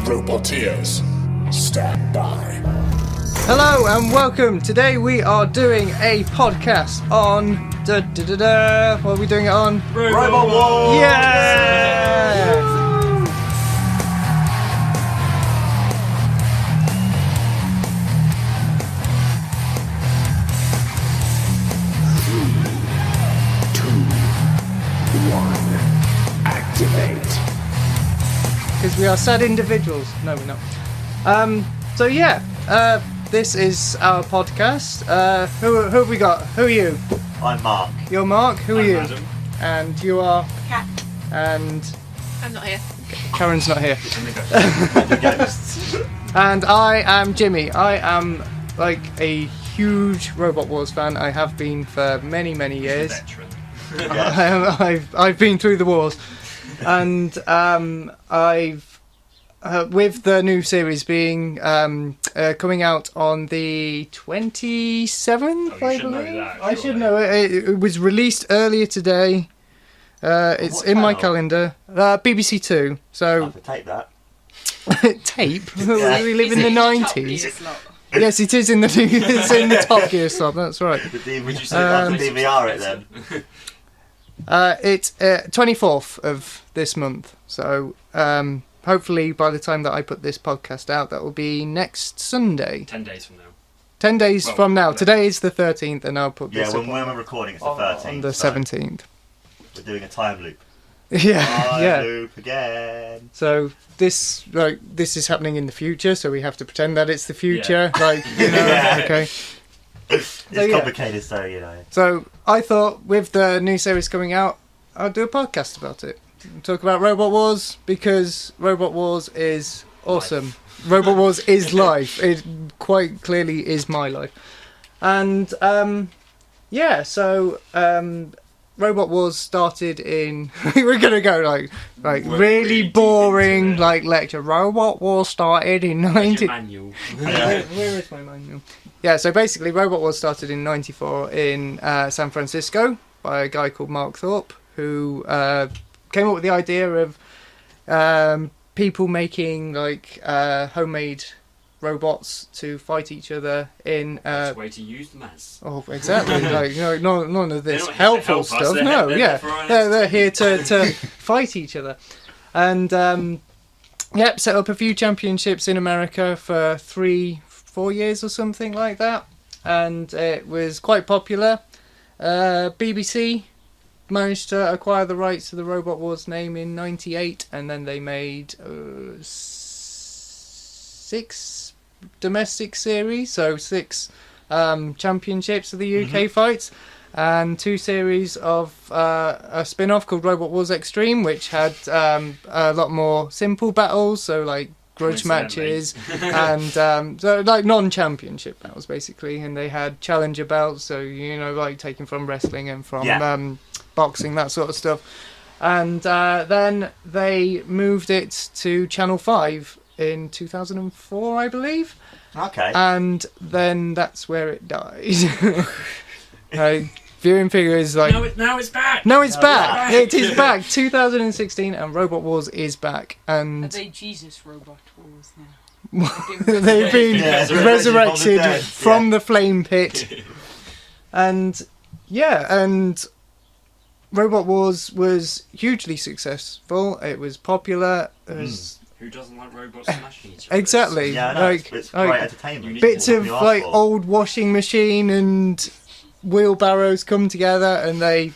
Roboteers, stand by. Hello and welcome. Today we are doing a podcast on... What are we doing it on? Robot Wars! Yeah! 1, activate. Because we are sad individuals. No, we're not. This is our podcast. Who have we got? Who are you? I'm Mark. You're Mark. Who are you? Adam. And you are? Cat. And I'm not here. Karen's not here. The ghosts. And I am Jimmy. I am like a huge Robot Wars fan. I have been for many, many years. I've been through the wars, and I've with the new series being coming out on the 27th, I believe. I should know it. It was released earlier today. It's in my calendar. BBC Two. So I have to tape that. tape. We live in the 90s. Yes, it is in the it's in the Top Gear slot. That's right. Would you say I have to DVR it then? It's 24th of this month. So hopefully by the time that I put this podcast out, that will be next Sunday. 10 days from now. 10 days from now. Today is the 13th, and I'll put this when we're recording, it's the 13th. on the 17th. We're doing a time loop. Yeah. Loop again. So this is happening in the future, so we have to pretend that it's the future. Yeah. Okay. It's complicated, so you know. So I thought with the new series coming out, I'll do a podcast about it. Talk about Robot Wars, because Robot Wars is awesome. Robot Wars is life. It quite clearly is my life. And Robot Wars started in... We're going to go like really boring lecture. Robot Wars started in 90... Manual. Where is my manual? Yeah, so basically Robot Wars started in 94 in San Francisco by a guy called Mark Thorpe, who came up with the idea of people making homemade robots to fight each other in That's the way to use them as. Oh, exactly. None of this They're not here to helpful help us, stuff. they're They're here to fight each other. And set up a few championships in America for 3-4 years or something like that, and it was quite popular. BBC managed to acquire the rights to the Robot Wars name in '98, and then they made 6 domestic series, so 6 championships of the UK fights, and 2 series of a spin-off called Robot Wars Extreme, which had a lot more simple battles, so like grudge matches and so like non-championship battles basically, and they had challenger belts, so taken from wrestling and from boxing, that sort of stuff. And then they moved it to Channel 5 in 2004, I believe. Okay. And then that's where it died. Viewing figures Now it's back! No, it's back! It is back! 2016, and Robot Wars is back. And Are they Jesus Robot Wars now? they've been resurrected from the flame pit. And Robot Wars was hugely successful. It was popular. It was Who doesn't like robots smashing each other? exactly. Yeah, no, it's great entertainment. Bits of old washing machine and wheelbarrows come together, and they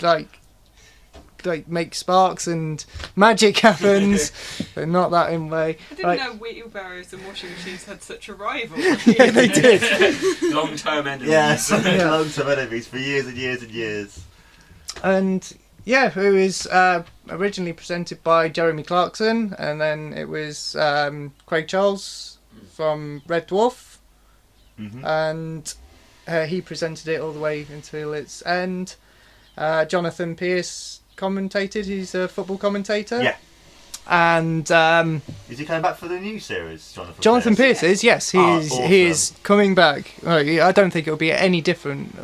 make sparks and magic happens. But not that in way. I didn't know wheelbarrows and washing machines had such a rival. Yeah, they did. Long-term enemies. Yes, long-term enemies for years and years and years. And it was originally presented by Jeremy Clarkson, and then it was Craig Charles from Red Dwarf, and he presented it all the way until its end. Jonathan Pearce commentated. He's a football commentator. Yeah. And is he coming back for the new series, Jonathan Pearce is, yes, he is coming back. I don't think it'll be any different.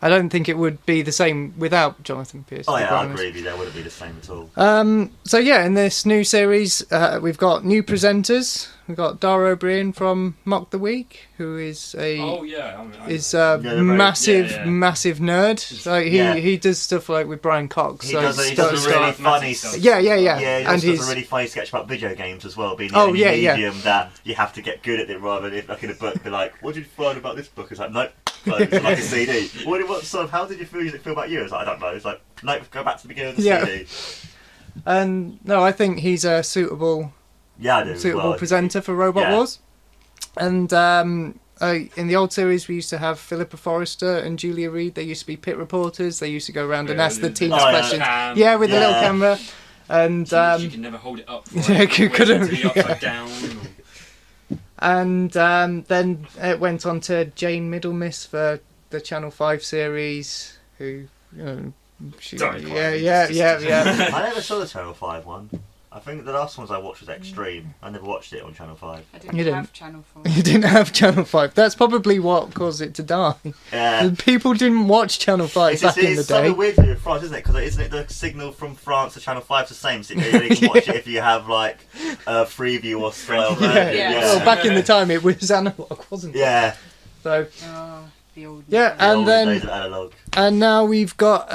I don't think it would be the same without Jonathan Pearce. Oh to be yeah, I honest. agree with you. That wouldn't be the same at all. So yeah, in this new series, we've got new presenters. We've got Dara Ó Briain from Mock the Week, who is a Oh yeah, is a massive nerd. Like Yeah. he does stuff like with Brian Cox. He like does a really funny. Yeah. Yeah, And he he's does a really funny sketch about video games as well, being the Oh, only yeah. medium that you have to get good at it rather than if, like in a book, be like, what did you find about this book? It's like, nope, like, it's like a CD. What sort of, how did you feel about you? It's like, I don't know. It's like, nope, go back to the beginning of the CD. And no, I think he's a suitable Yeah, I do. as well. presenter for Robot Yeah. Wars. And in the old series, we used to have Philippa Forrester and Julia Reed. They used to be pit reporters. They used to go around and ask the teams questions. Yeah, with the little camera. And you can never hold it up. Yeah, couldn't. Be upside down. And then it went on to Jane Middlemiss for the Channel 5 series, who, she, Sorry, yeah. I never saw the Channel 5 one. I think the last ones I watched was Extreme. I never watched it on Channel 5. I You didn't didn't? have Channel 4. You didn't have Channel 5. That's probably what caused it to die. Yeah. People didn't watch Channel 5 back in the It's day. something weird to do with France, isn't it? Because isn't it the signal from France to Channel 5 is the same? So you only can watch it if you have like a Freeview or style version. Yeah. Well, back in the time it was analog, wasn't it? Yeah. So Oh, the old. yeah, The and old then days of analog. and now we've got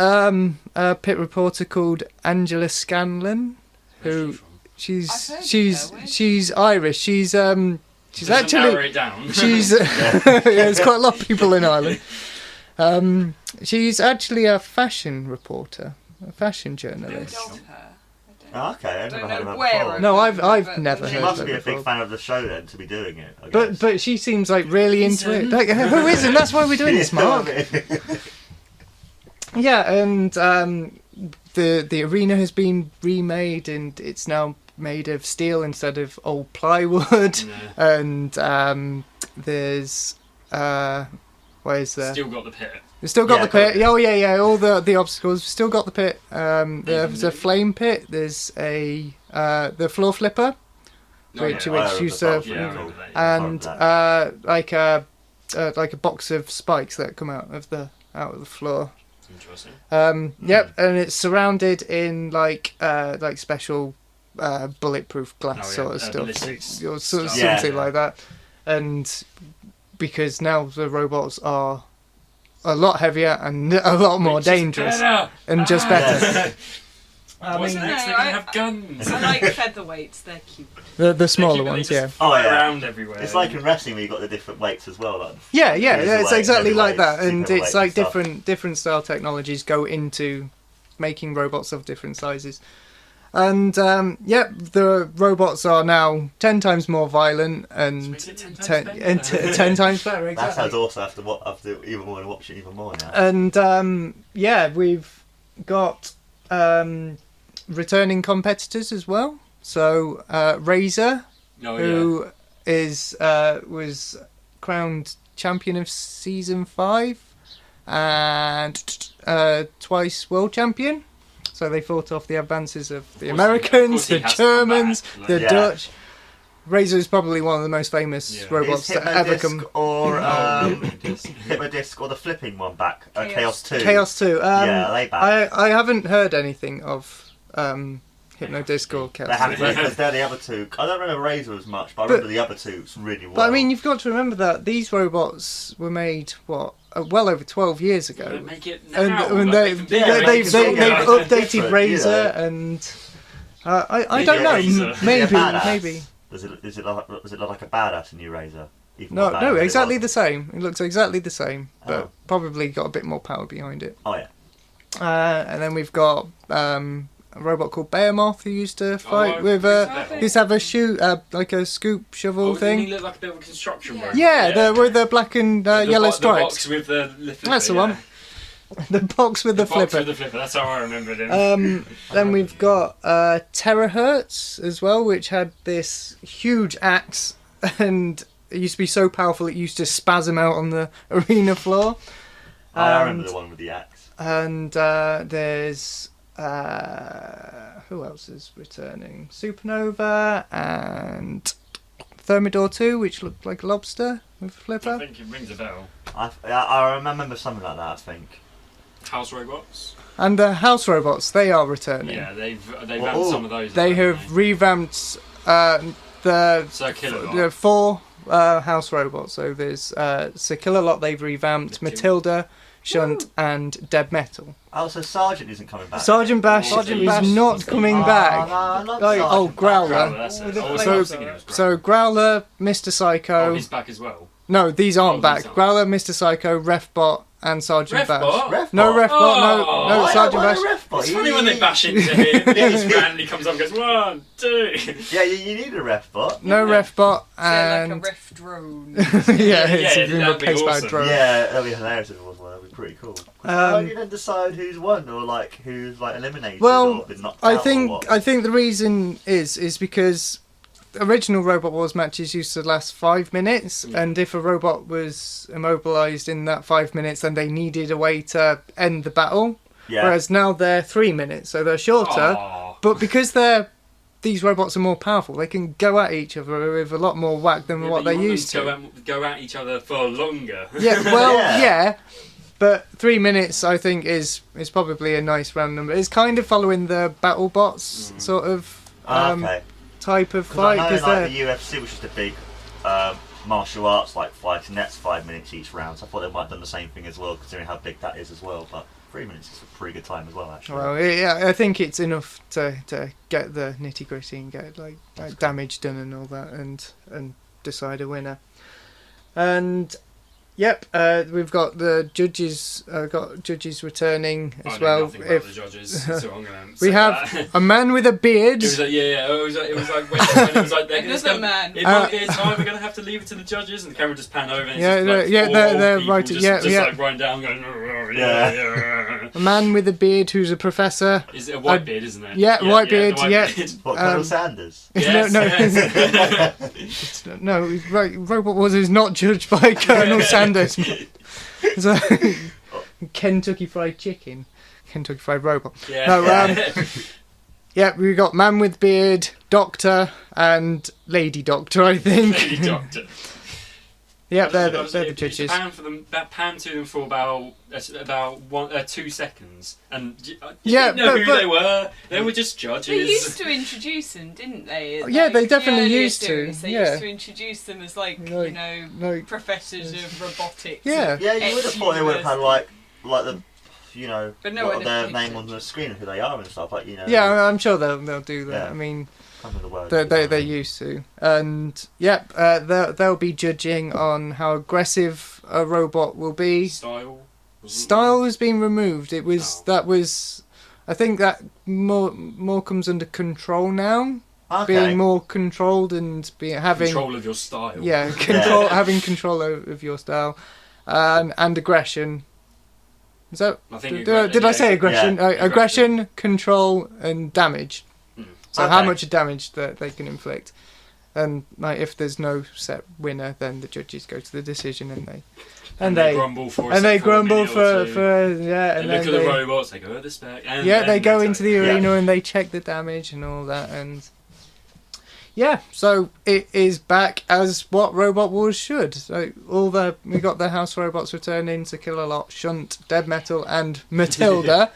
a pit reporter called Angela Scanlon, who she's I've heard of she's her, where's she's Irish. She's Doesn't narrow actually it down. she's yeah, there's quite a lot of people in Ireland. She's actually a fashion reporter, a fashion journalist. Of her. Oh, okay, I've Don't never heard know of where her before. of No, her, I've but- never She heard must of be her a big before. fan of the show then to be doing it. I guess. But she seems like really into it. Like, who isn't? That's why we're doing this, Mark. Yeah, and the arena has been remade, and it's now made of steel instead of old plywood. Yeah. And there's where's there? Still got the pit. We've still got Yeah, the pit. got it. Oh yeah. All the obstacles. We've still got the pit. There's a flame pit. There's a the floor flipper, Oh, which yeah. which used to Yeah, I remember that. and like a box of spikes that come out of the floor. Interesting. Yep, and it's surrounded in like special bulletproof glass Oh, yeah, sort of stuff, ballistics or stuff. something Yeah. like that. And because now the robots are a lot heavier and a lot more Which is dangerous better. and just better. What's mean- next? No, They're gonna I- have guns. I like featherweights. They're cute. The smaller They ones, just yeah. Oh, fly yeah. around everywhere. It's like in wrestling where you've got the different weights as well. Like Yeah, Cruiserweight, it's exactly like that, heavyweight, and superweight it's like and stuff. different style technologies go into making robots of different sizes. And the robots are now 10 times more violent and Makes it 10 times better. 10 times better. That Exactly. sounds awesome. I have to even more and watch it even more now. And we've got returning competitors as well. So Razor, Oh, who was crowned champion of season 5 and twice world champion. So they fought off the advances of the Of course Americans, he the has to come Germans, back, like- the Yeah. Dutch. Razor is probably one of the most famous Yeah. robots Is that ever Hypnodisc come. or Hypnodisc. Hypnodisc or the flipping one back? Chaos 2. Chaos 2. Yeah, are they back? I haven't heard anything of Hypnodisc or They Chaos haven't 2. because they're the other two. I don't remember Razor as much, but I remember the other two really well. But I mean, you've got to remember that these robots were made well over 12 years ago, Make it and now. and like, they've Yeah, they've yeah. updated Different, Razor, you know. and I Maybe don't know, Razor. maybe badass? maybe Does it look like a badass new Razor? Even no more badass no than it exactly was? the same. It looks exactly the same, but Oh. probably got a bit more power behind it. Oh yeah. And then we've got a robot called Behemoth who used to fight I with remember used to have a like a scoop shovel Oh, didn't he thing. look like a bit of a construction Yeah. robot? Yeah, with the black and The yellow The stripes. box with the flipper, That's the yeah. one. The box with the box flipper. with the flipper. That's how I remembered him. Then we've got Terahertz as well, which had this huge axe, and it used to be so powerful it used to spasm out on the arena floor. I remember the one with the axe. And there's who else is returning? Supernova and Thermidor 2, which looked like a lobster with a I flipper. think it rings a bell. I remember something like that. I think. House robots. And the house robots, they are returning. Yeah, they've Well, added some of those. They haven't have revamped So Killalot. the 4 house robots. So there's Sir Killalot they've revamped, Matilda, Shunt, and Dead Metal. Oh, so Sergeant isn't coming back. Sergeant Bash Sergeant is Bash not coming back. No, I love Like, Sergeant oh, Bash. Growler. Growler, that's it. I was So, thinking it was Growler. so Growler, Mr. Psycho. Oh, he's back as well. No, these aren't Oh, back. these aren't. Growler, Mr. Psycho, Refbot, and Sergeant Bash. Refbot? No, Refbot, Oh. no, Why- Sergeant why Bash. Refbot? It's You funny when they need- bash into him. He just randomly comes up and goes 1, 2. Yeah, you need a ref bot. No Refbot, They're like and a ref drone. yeah, it's Yeah, been that'd be replaced by a awesome. drone. Yeah, that'd be hilarious if it was one. That'd be pretty cool. How do you then decide who's won or like who's like eliminated Well, or been knocked I out or think what? the reason is because original Robot Wars matches used to last 5 minutes, and if a robot was immobilized in that 5 minutes, then they needed a way to end the battle. Yeah. Whereas now they're 3 minutes, so they're shorter. Aw. But because these robots are more powerful, they can go at each other with a lot more whack than Yeah, what but they you want used them to. go at each other for longer. Yeah, well, Yeah. yeah. But 3 minutes, I think, is probably a nice round number. It's kind of following the battle bots sort of Okay. type of Because fight. I know Because like the UFC, which is the big martial arts like fighting, that's 5 minutes each round. So I thought they might have done the same thing as well, considering how big that is as well. But 3 minutes is a pretty good time as well, actually. well, yeah, I think it's enough to get the nitty gritty and get like damage done and all that, and decide a winner. And yep, we've got the judges. Got judges returning I as know well. nothing about the judges, so I'm gonna We say have that. a man with a beard. It was like, yeah. It was like when it was like Another man. It's either gonna have to leave it to the judges, and the camera just pan over, and it's Yeah, just like yeah, four they're old people writing- just yeah. like writing down, going, Yeah. A man with a beard who's a professor. Is it a white beard, isn't it? Yeah, white the beard, white yeah. beard. What, Colonel Um, Sanders? Yes, no, yes. no, right, Robot Wars is not judged by Colonel Sanders. It's a Kentucky Fried Chicken, Kentucky Fried Robot. Yeah. No, yeah, we got man with beard, doctor, and lady doctor, I think. Lady Doctor. Yeah, they're It was- the it judges. pan to them for about 2 seconds, and you Yeah, didn't know but- who they were. They were just judges. They used to introduce them, didn't they? Yeah, they definitely the earlier used to, series, They yeah. used to introduce them as like Like- like- professors of robotics. Yeah. Yeah, you would have thought they would have had like the, But no what one their depicted. name on the screen and who they are and stuff like Yeah, I'm sure they'll do that. Yeah. I mean, I can't remember the word. they used to. And yep, they'll be judging on how aggressive a robot will be. Style. Style has been removed. It was Oh. that was, I think that more comes under control now. Okay. Being more controlled and having Control of your style. yeah control having control of your style, and aggression. Is that I think did I say aggression? Yeah, Aggression, control, and damage. So how Okay. much damage that they can inflict, and like if there's no set winner, then the judges go to the decision, and they grumble for and they a grumble minute or two. for yeah, They and look then at the robots, they go at the spec, and yeah, then they go take into the it. arena and they check the damage and all that, and yeah, so it is back as what Robot Wars should. So we got the house robots returning to kill a lot, Shunt, Dead Metal, and Matilda,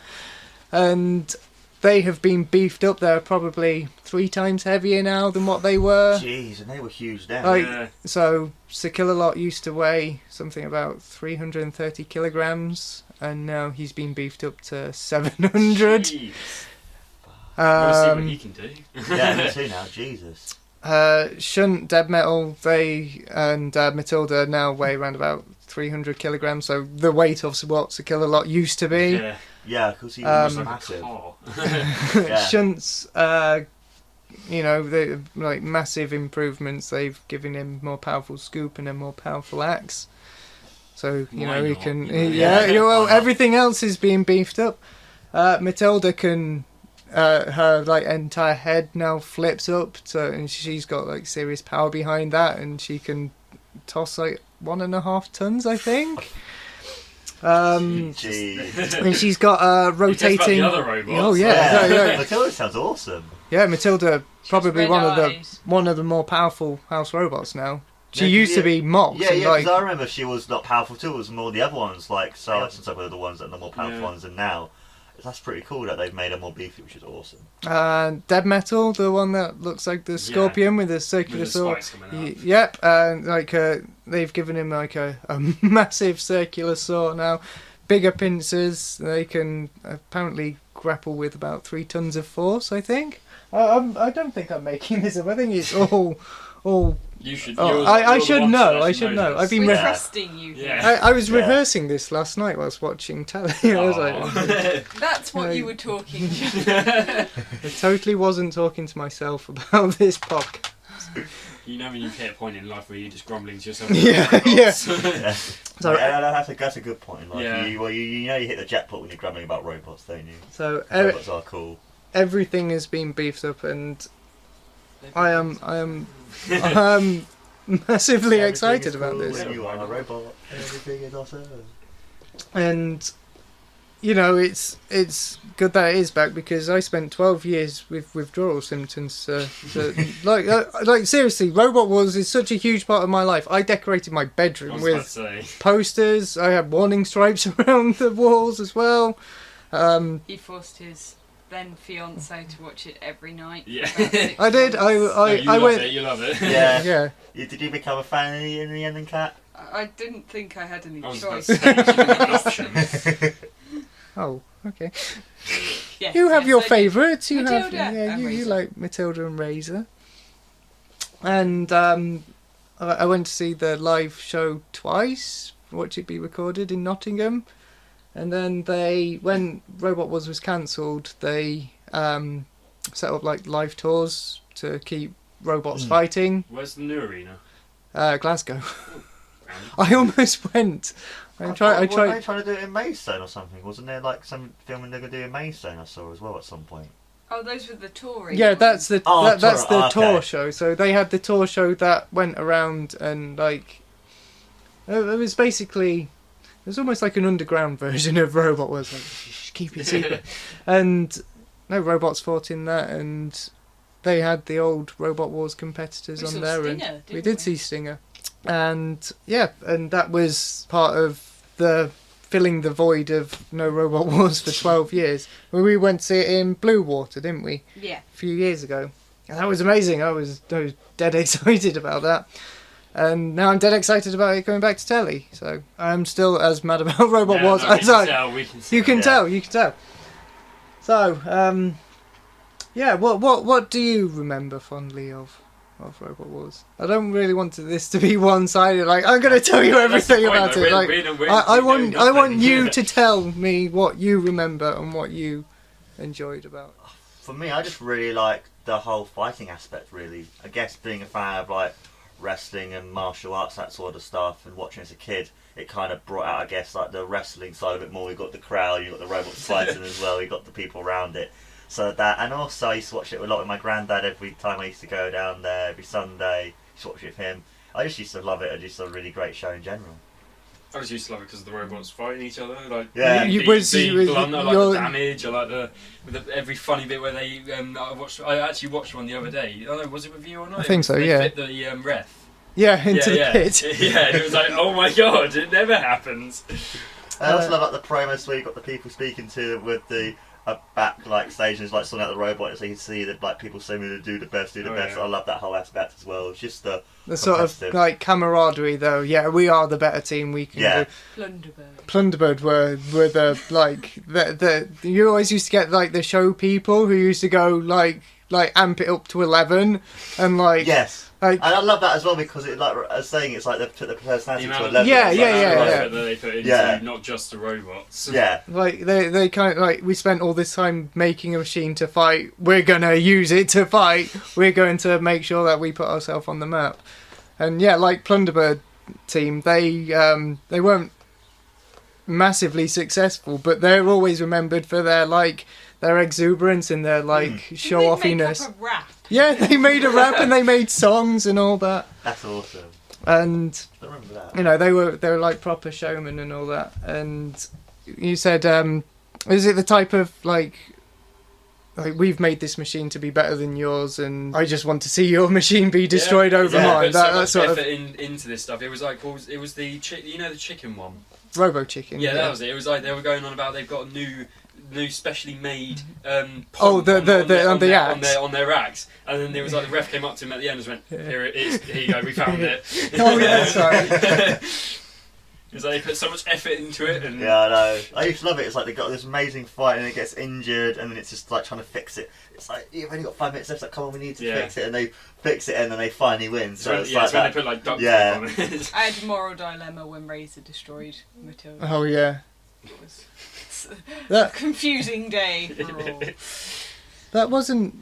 and they have been beefed up. They're probably 3 times heavier now than what they were. Jeez, and they were huge then. Like, Yeah. so Sir Killalot used to weigh something about 330 kilograms, and now he's been beefed up to 700. Jeez. We'll see what he can do. Yeah, me too now. Jesus. Shunt, Dead Metal, they and Matilda now weigh around about 300 kilograms, so the weight of what Sir Killalot used to be. Yeah. Yeah, because he was Um, massive. Car. Yeah. Shunt's, the like massive improvements. They've given him more powerful scoop and a more powerful axe. So he Why not? can. Yeah. Well, Why not? everything else is being beefed up. Matilda can. Her like entire head now flips up, and she's got like serious power behind that, and she can toss like 1.5 tons, I think. Jeez. And she's got a rotating. the other robots. Oh yeah. Matilda sounds awesome. Yeah, Matilda probably red one eyes. of the more powerful house robots now. she used to be mocked. Yeah, and, yeah, like, because I remember she was not powerful too. It was more the other ones, like Sarge and stuff were the ones that are the more powerful ones, and now that's pretty cool that they've made her more beefy, which is awesome. Dead Metal, the one that looks like the scorpion with a circular With the sword. spikes coming out. Yep, and they've given him like a massive circular sword now, bigger pincers. They can apparently grapple with about 3 tons of force. I think. I don't think I'm making this up. I think it's all. You should. I should know. I should know. I've been We're trusting you. Yeah. I was rehearsing this last night whilst watching telly. I was like, That's what you were talking. I totally wasn't talking to myself about this podcast. You know when you hit a point in life where you're just grumbling to yourself. Yeah. So that's a good point. Like, Yeah. you know you hit the jackpot when you're grumbling about robots, don't you? So Robots are cool. everything has been beefed up, and I am massively excited about this. When you are a robot, everything is awesome. And you know, it's good that it is back, because I spent 12 years with withdrawal symptoms. Like seriously, Robot Wars is such a huge part of my life. I decorated my bedroom with posters. I had warning stripes around the walls as well. He forced his then fiance to watch it every night. Yeah. I did. I went. You love it. Yeah. Yeah. Did you become a fan in the end, Kat? I didn't think I had any I was about choice. to say, you didn't have an option. Oh, okay. Yes, You have yes, your I did. favourites. You Matilda have. Yeah, and you Razor. like Matilda and Razor. And I went to see the live show twice. Watch it be recorded in Nottingham. And then when Robot Wars was cancelled, they set up like live tours to keep robots fighting. Where's the new arena? Glasgow. I almost went. I Were tried. they trying to do it in Maidstone or something? Wasn't there like some filming they were doing in Maidstone I saw as well at some point? Oh, those were the touring. Yeah, that's the Oh, that's tour, the okay. tour show. So they had the tour show that went around, and like it was basically, it was almost like an underground version of Robot Wars. Like, shh, keep it secret. And no robots fought in that, and they had the old Robot Wars competitors We on saw there, Stinger, and didn't we did see Stinger, and yeah, and that was part of the filling the void of no Robot Wars for 12 years. We went to see it in Blue Water, didn't we? Yeah. A few years ago. And that was amazing. I was dead excited about that. And now I'm dead excited about it going back to telly. So I'm still as mad about Robot Wars as We can tell. you can tell. So, yeah, what do you remember fondly of Robot Wars? I don't really want this to be one-sided. Like, I'm going to tell you everything about it. Like, I want you to tell me what you remember and what you enjoyed about it. For me, I just really like the whole fighting aspect, really. I guess being a fan of like wrestling and martial arts, that sort of stuff, and watching as a kid, it kind of brought out, I guess, like the wrestling side of it more. You got the crowd, you got the robots fighting as well, you got the people around it. So that, and also I used to watch it a lot with my granddad every time I used to go down there, every Sunday, used to watch it with him. I just used to love it. I just a really great show in general. I just used to love it because of the robots fighting each other. Like, Yeah. being blunt, I like the damage, I like every funny bit where they. I actually watched one the other day. I don't know, was it with you or not? I think so, they yeah. fit the ref. Yeah, into the pit. Yeah, and it was like, oh my god, it never happens. I also love like the promos where you got the people speaking to with the back like stage, and it's like sorting out the robot, so you can see that like people saying to do the best. Yeah. I love that whole aspect as well. It's just the sort of like camaraderie, though. Yeah, we are the better team. We can Yeah. do. Plunderbird. Plunderbird were the like the you always used to get like the show people who used to go like amp it up to 11 and like Yes. like And I love that as well because it, like I was saying, it's like they took the personality The to amount 11. Yeah, It's yeah, like, yeah, that's yeah. That they put into Yeah. not just the robots. Yeah. like they kind of like, we spent all this time making a machine to fight. We're gonna use it to fight. We're going to make sure that we put ourselves on the map. And yeah, like Plunderbird team, they weren't massively successful, but they're always remembered for their exuberance and their show offiness. A rap. Yeah, they made a rap and they made songs and all that. That's awesome. And I remember that. you know, they were like proper showmen and all that. And you said, is it the type of like like, we've made this machine to be better than yours, and I just want to see your machine be destroyed over mine. That sort of effort into this stuff. It was like it was the the chicken one. Robo Chicken. Yeah, that was it. It was like they were going on about they've got a new specially made the axe on their axe, and then there was like the ref came up to him at the end and just went, "Here it is. Here you go. We found it." Oh yeah, that's right. It's like they put so much effort into it, and yeah, I know. I used to love it. It's like they got this amazing fight, and it gets injured, and then it's just like trying to fix it. It's like you've only got 5 minutes left. It's like, come on, we need to fix it, and they fix it, and then they finally win. So it's like when they put like duct tape on it. I had a moral dilemma when Razor destroyed Matilda. Oh yeah. It was a That confusing day for all. that wasn't.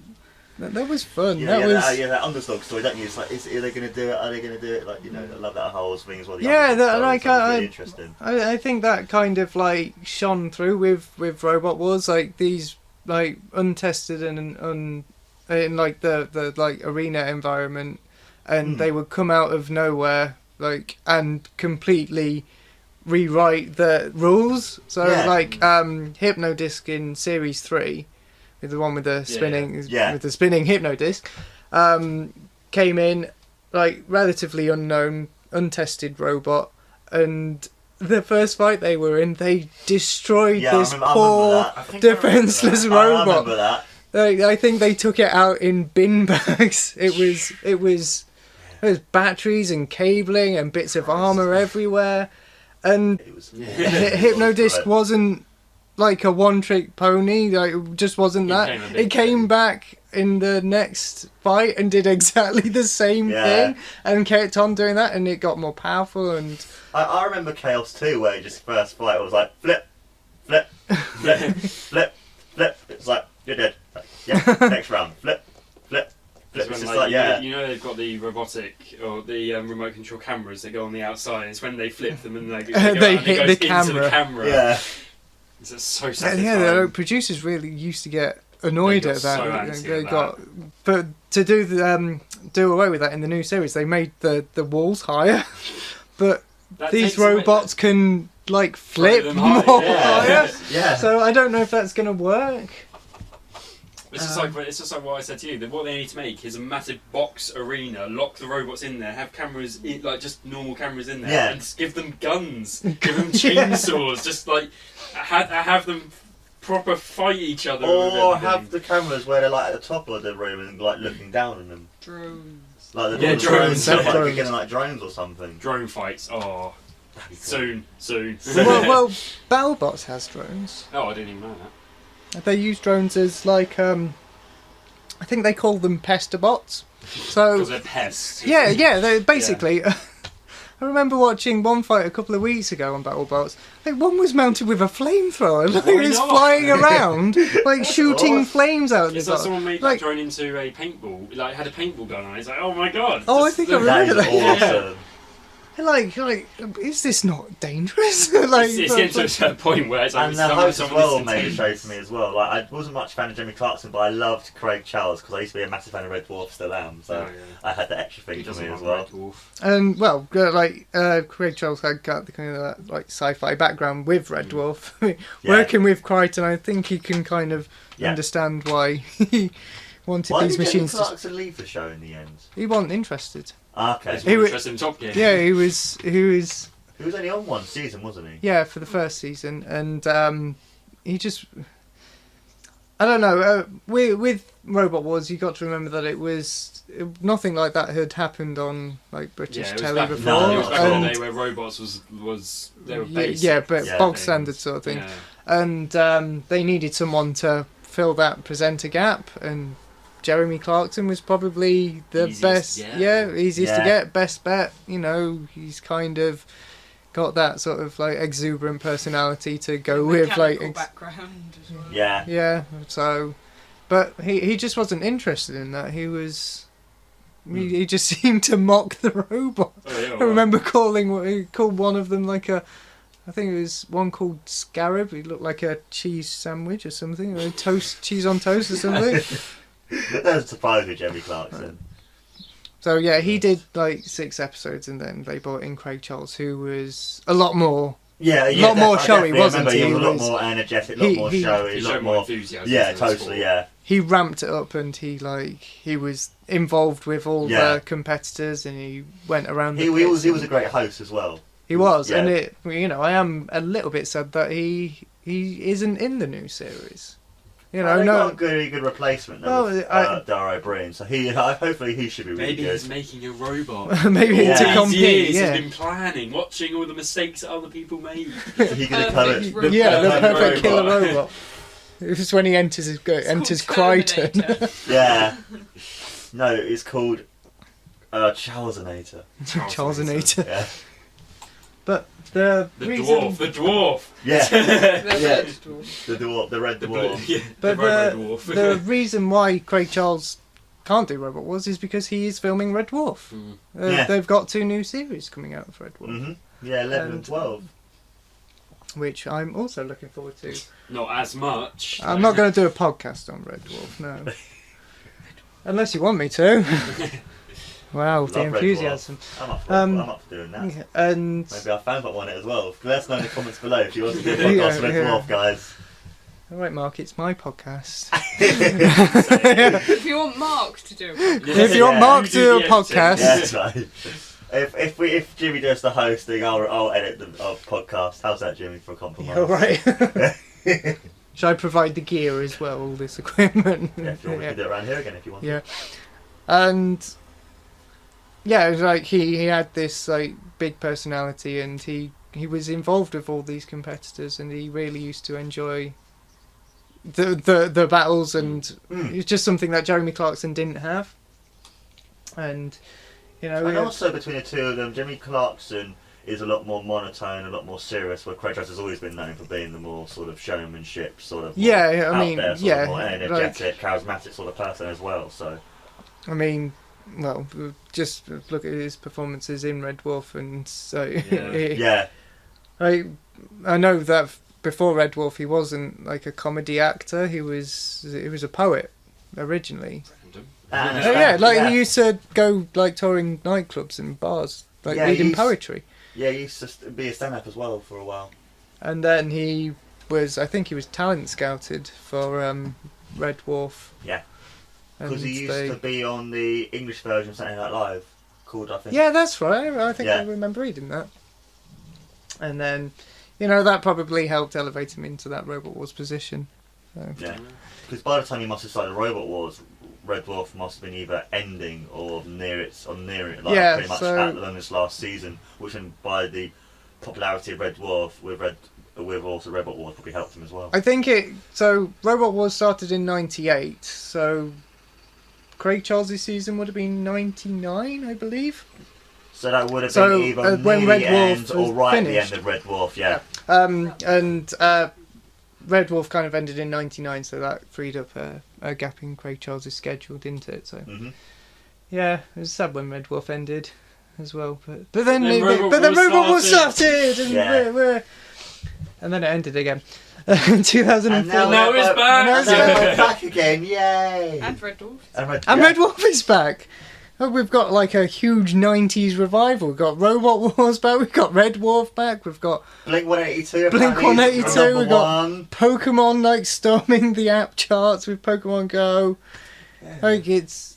That was fun. You that know, was that underdog story, don't you? It's like, are they going to do it? Are they going to do it? Like, you know, I love that whole thing as well. The yeah. underdog That story, like so it's really interesting. I think that kind of like shone through with Robot Wars, like these like untested and in like the like arena environment, and they would come out of nowhere like and completely rewrite the rules. So like Hypno Disc in Series 3, the one with the spinning with the spinning Hypno Disc, came in like relatively unknown, untested robot, and the first fight they were in, they destroyed this poor defenseless robot. I remember that. I think they took it out in bin bags. It was batteries and cabling and bits of armor everywhere, and Hypno Disc wasn't like a one-trick pony. Like, it just wasn't that. It came back in the next fight and did exactly the same thing, and kept on doing that, and it got more powerful. And I remember Chaos 2, where it just first fight was like flip, flip, flip, flip, flip. It's like you're dead. Like, yeah, next round, flip, flip. It's just like, you know they've got the robotic or the remote control cameras that go on the outside. It's when they flip them and they hit the camera. Yeah. It's so satisfying. Yeah, the producers really used to get annoyed at that. So but to do away with that in the new series, they made the walls higher. But these robots can like flip more higher. Yeah. So I don't know if that's going to work. It's just like what I said to you. That what they need to make is a massive box arena, lock the robots in there, have cameras, like just normal cameras in there, and just give them guns, give them chainsaws, just like have them proper fight each other. Or have the cameras where they're like at the top of the room and like looking down on them. Drones. Like the drones. Like getting like drones or something. Drone fights. Oh, soon. well, BattleBots has drones. Oh, I didn't even know that. They use drones as like I think they call them pesterobots. So because they're pests. Yeah, they basically. I remember watching one fight a couple of weeks ago on BattleBots. Like one was mounted with a flamethrower, like it was flying around, like shooting flames out. It's like someone made that drone into a paintball. Like had a paintball gun on it. It's like, oh my god. Oh, I think I remember that. Awesome. Like, is this not dangerous? Like, it's getting to a certain point where it's like, and the host as well made a show for me as well. Like, I wasn't much fan of Jeremy Clarkson, but I loved Craig Charles because I used to be a massive fan of Red Dwarf, still am. So I had that extra thing for me as well. And well, Craig Charles had got the kind of that like sci-fi background with Red Dwarf, working with Crichton. I think he can kind of understand why he wanted these machines. Why did Jeremy Clarkson leave the show in the end? He wasn't interested. Okay. He was interested in Top Gear. Yeah, he was. He was only on one season, wasn't he? Yeah, for the first season, and he just. I don't know. With Robot Wars, you got to remember that it was nothing like that had happened on like British telly before. No, it was back in the day where robots was they were basic. Yeah, but bog standard sort of thing, and they needed someone to fill that presenter gap, and Jeremy Clarkson was probably the best. Easiest to get, best bet. You know, he's kind of got that sort of like exuberant personality to go with like background as well. Yeah. So, but he just wasn't interested in that. He was. He just seemed to mock the robot. I remember he called one of them like a. I think it was one called Scarab. He looked like a cheese sandwich or something, or cheese on toast or something. That doesn't surprise me, Jeremy Clarkson. So yeah, he did like 6 episodes, and then they brought in Craig Charles, who was a lot more. A lot more showy, wasn't he? He was a lot more energetic, a lot more showy, a lot more enthusiasm. Yeah, totally. Yeah. he ramped it up, and he was involved with all Yeah. the competitors, and he went around. He was a great host as well. He was, Yeah. and I am a little bit sad that he isn't in the new series. They got a good replacement though, with Dara Ó Briain, so hopefully he should be really Maybe good. he's making a robot. maybe Yeah. to These compete. years Yeah, he's been planning, watching all the mistakes that other people made. He could have Perfect robot. yeah, the perfect perfect killer robot. robot. This is when he enters It's called Crichton. Terminator. Yeah. No, it's called Charlesonator. Charlesonator. Yeah. But the reason, The dwarf. Yeah. The Yeah. red dwarf. The red dwarf. Yeah, but the robo dwarf. the reason why Craig Charles can't do Robot Wars is because he is filming Red Dwarf. Mm. Yeah. They've got 2 new series coming out of Red Dwarf, Mhm. Yeah, 11 and 12. which I'm also looking forward to. Not as much. I'm not going to do a podcast on Red Dwarf, no. Unless you want me to. Wow, the Love Red enthusiasm. I'm up for doing that. Yeah, and Maybe our fans might want it as well. Let us know in the comments below if you want to do a podcast Yeah, with Red yeah. Dwarf, guys. all right, Mark, it's my podcast. If you want Mark to do it. If you want Yeah. Mark You to do do a the editing. podcast, Yeah, that's right. If Jimmy does the hosting, I'll edit the podcast. How's that, Jimmy, for a compromise? all right. Should I provide the gear as well, all this equipment? Yeah, if you want, we can do it around here again if you want. Yeah. And yeah, it was like he had this like big personality, and he was involved with all these competitors, and he really used to enjoy the battles, and it's just something that Jeremy Clarkson didn't have. And And also between the two of them, Jimmy Clarkson is a lot more monotone, a lot more serious, where Craig Charles has always been known for being the more sort of showmanship, sort of Yeah, more I mean, out there, sort yeah, of more energetic, charismatic sort of person as well. So I mean, well, just look at his performances in Red Dwarf, and so yeah, I know that before Red Dwarf he wasn't like a comedy actor. He was a poet originally. And He used to go like touring nightclubs and bars, like reading poetry. Yeah, he used to be a stand-up as well for a while. And then I think he was talent scouted for Red Dwarf. Yeah, because And he used to be on the English version of Saturday Night Live, called I think. Yeah, that's right. I think Yeah. I remember reading that. And then, that probably helped elevate him into that Robot Wars position. So. Yeah, because by the time he must have started Robot Wars, Red Dwarf must have been either ending or near it, like Yeah, pretty much so- at the end of this last season, which then by the popularity of Red Dwarf with also Robot Wars probably helped him as well. I think Robot Wars started in '98, so Craig Charles' season would have been '99, I believe. So that would have So, been either when near Red the Dwarf end or was right finished. at the end of Red Dwarf, yeah. And Red Dwarf kind of ended in '99, so that freed up a gap in Craig Charles' schedule, didn't it? So yeah, it was sad when Red Dwarf ended as well, but then Robot Wars started, and Yeah. and then it ended again. In 2004. And now Now we're it's back. And now we're back again, yay! And Red Dwarf. And Red Dwarf is back. Oh, we've got like a huge '90s revival. We've got Robot Wars back. We've got Red Dwarf back. We've got Blink 182. Blink apparently is 182. number We've got one. Pokemon like storming the app charts with Pokemon Go. Like it's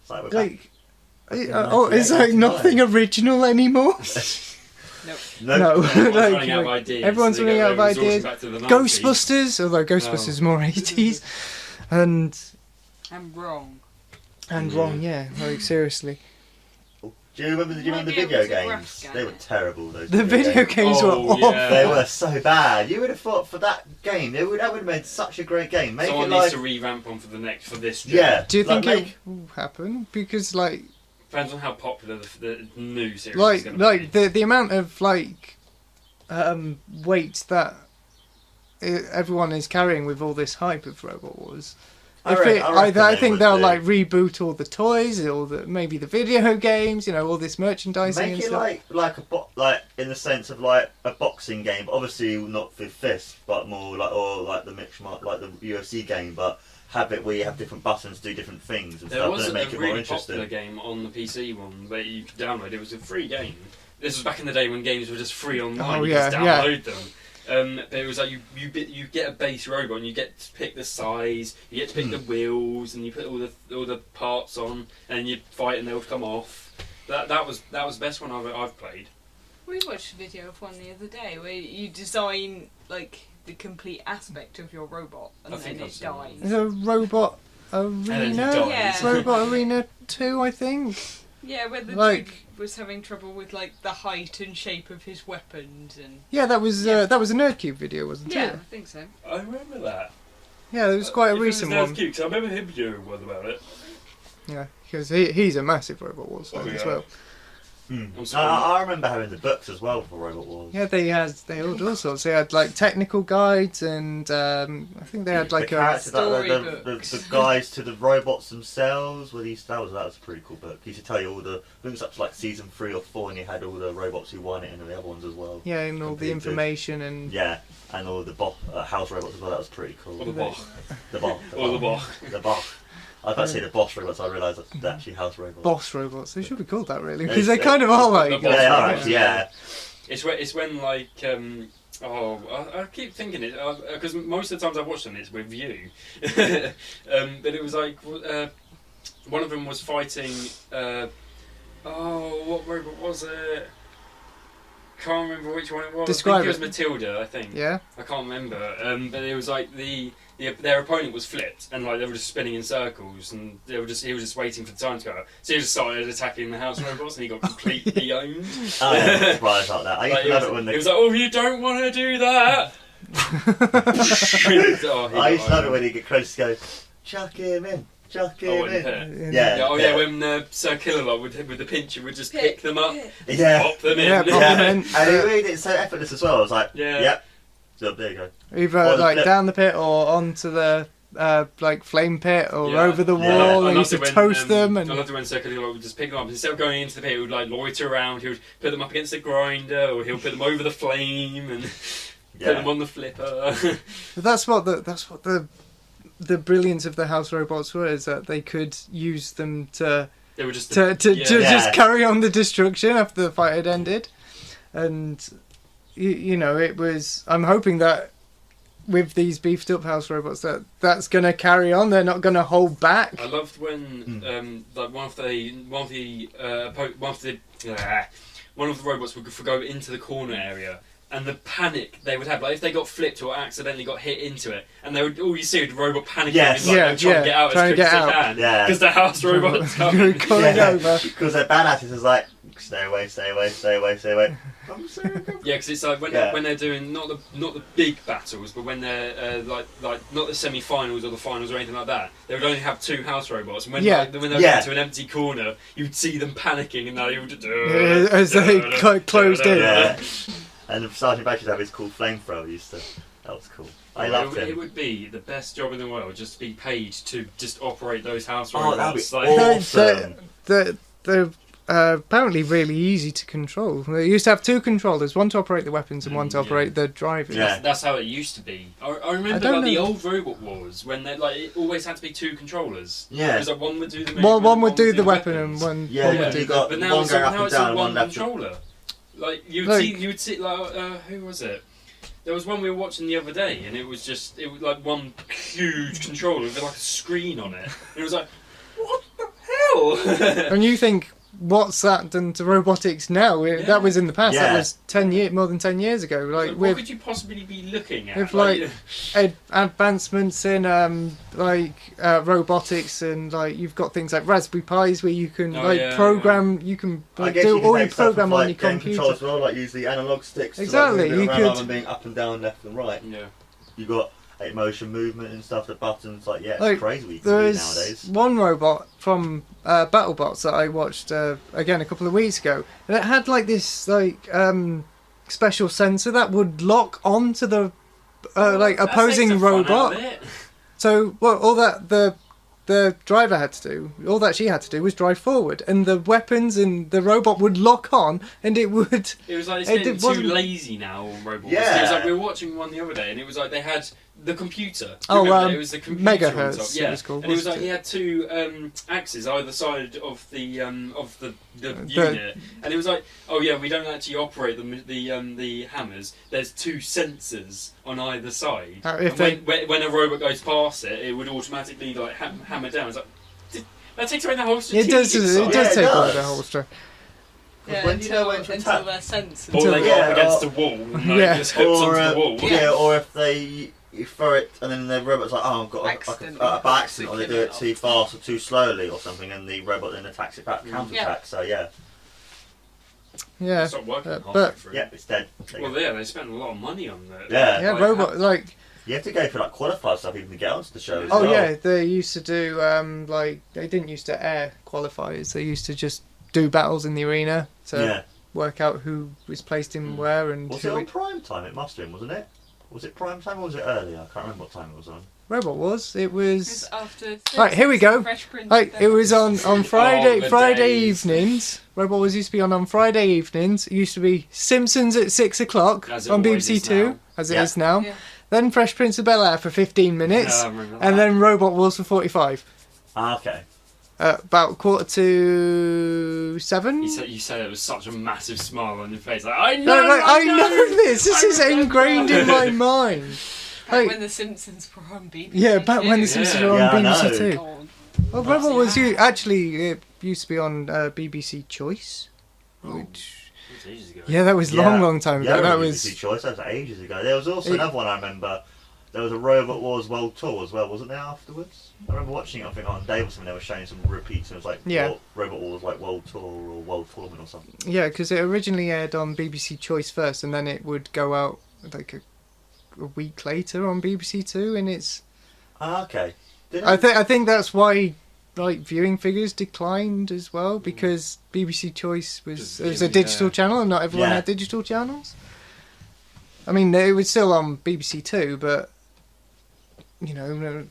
It's like we're like back in it's like 98, nothing original anymore. No. No. Everyone's Like, running out of ideas. everyone's They running go- out of they're resorting ideas. back to the 90s. Ghostbusters, although Ghostbusters is more '80s, and I'm wrong. wrong, yeah, like seriously. Do you remember the Might be video able to games? graph They were scan it. terrible. Those The video games were Oh, awful. yeah. They were so bad. You would have thought for that game, that would have made such a great game. Make Someone it needs like, to revamp one for this. Gen. yeah. Do you think like, it will happen? Because like Depends on how popular the new series is going to like be. the amount of like weight that everyone is carrying with all this hype of Robot Wars. I If reckon- it, I reckon I they think would they'll do. like reboot all the toys, or maybe the video games, all this merchandising Make and it stuff. like in the sense of like a boxing game, but obviously not with fists, but more like the mixed like the UFC game, but have it where you have different buttons do different things and There stuff, was and a make it more really interesting. popular game on the PC one that you could download. It was a free game. This was back in the day when games were just free online. Oh, You yeah, just yeah. download them. But it was like you get a base robot and you get to pick the size, you get to pick the wheels, and you put all the parts on, and you fight and they'll come off. That was the best one I've played. We watched a video of one the other day where you design like the complete aspect of your robot and then it dies. It's a Robot Arena. Yeah. Robot Arena 2, I think. Yeah, where the Like- dude was having trouble with like the height and shape of his weapons and. Yeah, that was a Nerdcube video, wasn't Yeah, it? I think so. I remember that. Yeah, it was quite a recent one. Cute, I remember him doing one about it. Yeah, because he's a massive Robot Wars fan as well. I remember having the books as well for Robot Wars. Yeah, they had all sorts. They had like technical guides, and I think they had like the a characters, like, storybooks. the guides to the robots themselves. That was a pretty cool book. He used to tell you all the things up to like season 3 or 4, and you had all the robots who won it and the other ones as well. yeah, and all the Completed. information and Yeah, and all the house robots as well. That was pretty cool. Or the Bach. The Bach. Or the Bach. The Bach. I was about to say the boss robots. I realised that they're actually house robots. boss robots. They should be called that really, It's- because they kind of are like. the Yeah, they are robots. actually. Yeah. It's when like I keep thinking it because most of the times I watch them it's with you, but it was like one of them was fighting. What robot was it? Can't remember which one it was. Describe I think it was it. Matilda. I think. Yeah. I can't remember. But it was like their opponent was flipped, and like they were just spinning in circles, and he was just waiting for the time to go. So he just started attacking the house robots, and he got completely owned. Oh yeah, I'm surprised about that. I used Like, to love it when it was like, oh, you don't want to do that. I used to love it when he'd get close to go, chuck him in, chuck him in. Yeah. Yeah, when Sir Killalot with the pincher would just pick them up, Yeah. pop them in. Yeah, pop Yeah. them in. And he made it so effortless as well. I was like, Yeah. yep. So there you go. Either Or the like flip. down the pit or onto the like flame pit or Yeah. over the Yeah. wall. I And used to loved it toast them I and loved it when Sir Killalot would just pick them up. Instead of going into the pit, he would like loiter around. He would put them up against the grinder, or he'll put them over the flame and put them on the flipper. But that's what the brilliance of the house robots were, is that they could use them to They were just just carry on the destruction after the fight had ended. And you know, it was. I'm hoping that with these beefed up house robots, that's going to carry on. They're not going to hold back. I loved when like one of the robots would go into the corner area, and the panic they would have, like if they got flipped or accidentally got hit into it, and they would all you see would the robot panicking, Yes. and, like, Yeah, they'll try and get out try as and quick as get they out. can, Yeah. because the house robot's coming. Calling over. Because their badass is like, stay away, stay away, stay away, stay away. Yeah, because it's like when they're doing not the big battles, but when they're like not the semi-finals or the finals or anything like that, they would only have 2 house robots. And when when they were into an empty corner, you'd see them panicking, and they would As they closed in. Yeah. And Sergeant Batch used to have his cool flamethrower. That was cool. I loved It him. would be the best job in the world just to be paid to just operate those house Oh, that'd be robots. Like, awesome. They're apparently really easy to control. They used to have 2 controllers, one to operate the weapons and one to operate the drivers. Yeah. That's how it used to be. I remember don't the know. old Robot Wars when they it always had to be 2 controllers. Yeah. It was like one would do the movement, Well, one would do the weapons. weapon and one Yeah, would yeah. do You the... got But now one it's going like, up now and it's down like and one one left. controller. Like you would see like who was it? There was one we were watching the other day, and it was like one huge controller with like a screen on it. And it was like, what the hell? And you think, what's that done to robotics now? That was in the past. Yeah. That was more than 10 years ago. Like what with could you possibly be looking at? with like advancements in robotics, and like you've got things like Raspberry Pis where you can program. You can I guess do you can all your take stuff program with, on your like, game computer. controls as well, like use the analog sticks. Exactly, To, like, you move it around could- rather than being up and down, left and right. yeah. You got motion movement and stuff. The buttons, like it's Like, crazy what you can There do is nowadays. one robot from BattleBots that I watched again a couple of weeks ago, and it had like this special sensor that would lock onto the opposing robot. So all that the driver had to do, all that she had to do was drive forward, and the weapons and the robot would lock on, and it would. It was like it's It getting too wasn't- lazy now on robots. Yeah. It was like we were watching one the other day, and it was like they had the computer. Do you Oh, remember? It was the computer on top. Megahertz, Yeah, it was called, and it was wasn't like it? he had two axes either side of the unit, and it was like, oh yeah, we don't actually operate the hammers. There's two sensors on either side. If And when a robot goes past it, it would automatically like hammer down. It's like that takes away the whole It strategic does. It side. does it take away does. the holster. Yeah, when you know when to until attack. their senses. Or they go Yeah, up against or- the wall and Yeah. just hooks Or, onto the wall. yeah, or if you throw it and then the robot's like, oh, I've got Accidentally. by accident, or they do it Kill too fast or too slowly or something, and the robot then attacks it back, counter-attack. So yeah, Yeah. It's not working halfway but- through. yeah, it's dead. Well, yeah, they spent a lot of money on that. Yeah. Yeah, robot like. You have to go for like qualified stuff even to get onto the show. As Oh well. yeah, they used to do like they didn't used to air qualifiers. They used to just do battles in the arena to Yeah. work out who was placed in where and Was it who. on prime time? It must have been, wasn't it? Was it prime time or was it earlier? I can't remember what time it was on. Robot was. It It was. was after Right, here we go. Fresh Prince Like of it was Bel-Air. on Friday the Friday days. evenings. Robot was used to be on Friday evenings. It used to be Simpsons at 6 o'clock As it on always BBC is Two, now. as it Yeah. is now. Yeah. Then Fresh Prince of Bel-Air for 15 minutes, Yeah, I remember that. and then Robot Wars for 45. Ah, okay. About 6:45. You said it was such a massive smile on your face. Like, I know, No, like, I know this. This I is remember. ingrained in my mind. Back Like, when the Simpsons were on BBC. yeah, back when the Two. Simpsons Yeah. were Yeah, I on BBC know. Two. God. Well, Robot was Yeah. actually it used to be on BBC Choice. Which, It was ages ago. yeah, that was long time ago. Yeah, That BBC was Choice. That was ages ago. There was also It- another one I remember. There was a Robot Wars World Tour as well, wasn't there? Afterwards, I remember watching it. I think on Davison they were showing some repeats. And it was like Yeah. Robot Wars like World Tour or World Tournament or something. yeah, because it originally aired on BBC Choice first, and then it would go out like a week later on BBC Two, and it's. Ah, okay. Did I think that's why like viewing figures declined as well, because BBC Choice was Just it was a viewing, digital yeah. channel and not everyone Yeah. had digital channels. I mean, it was still on BBC Two, but you know,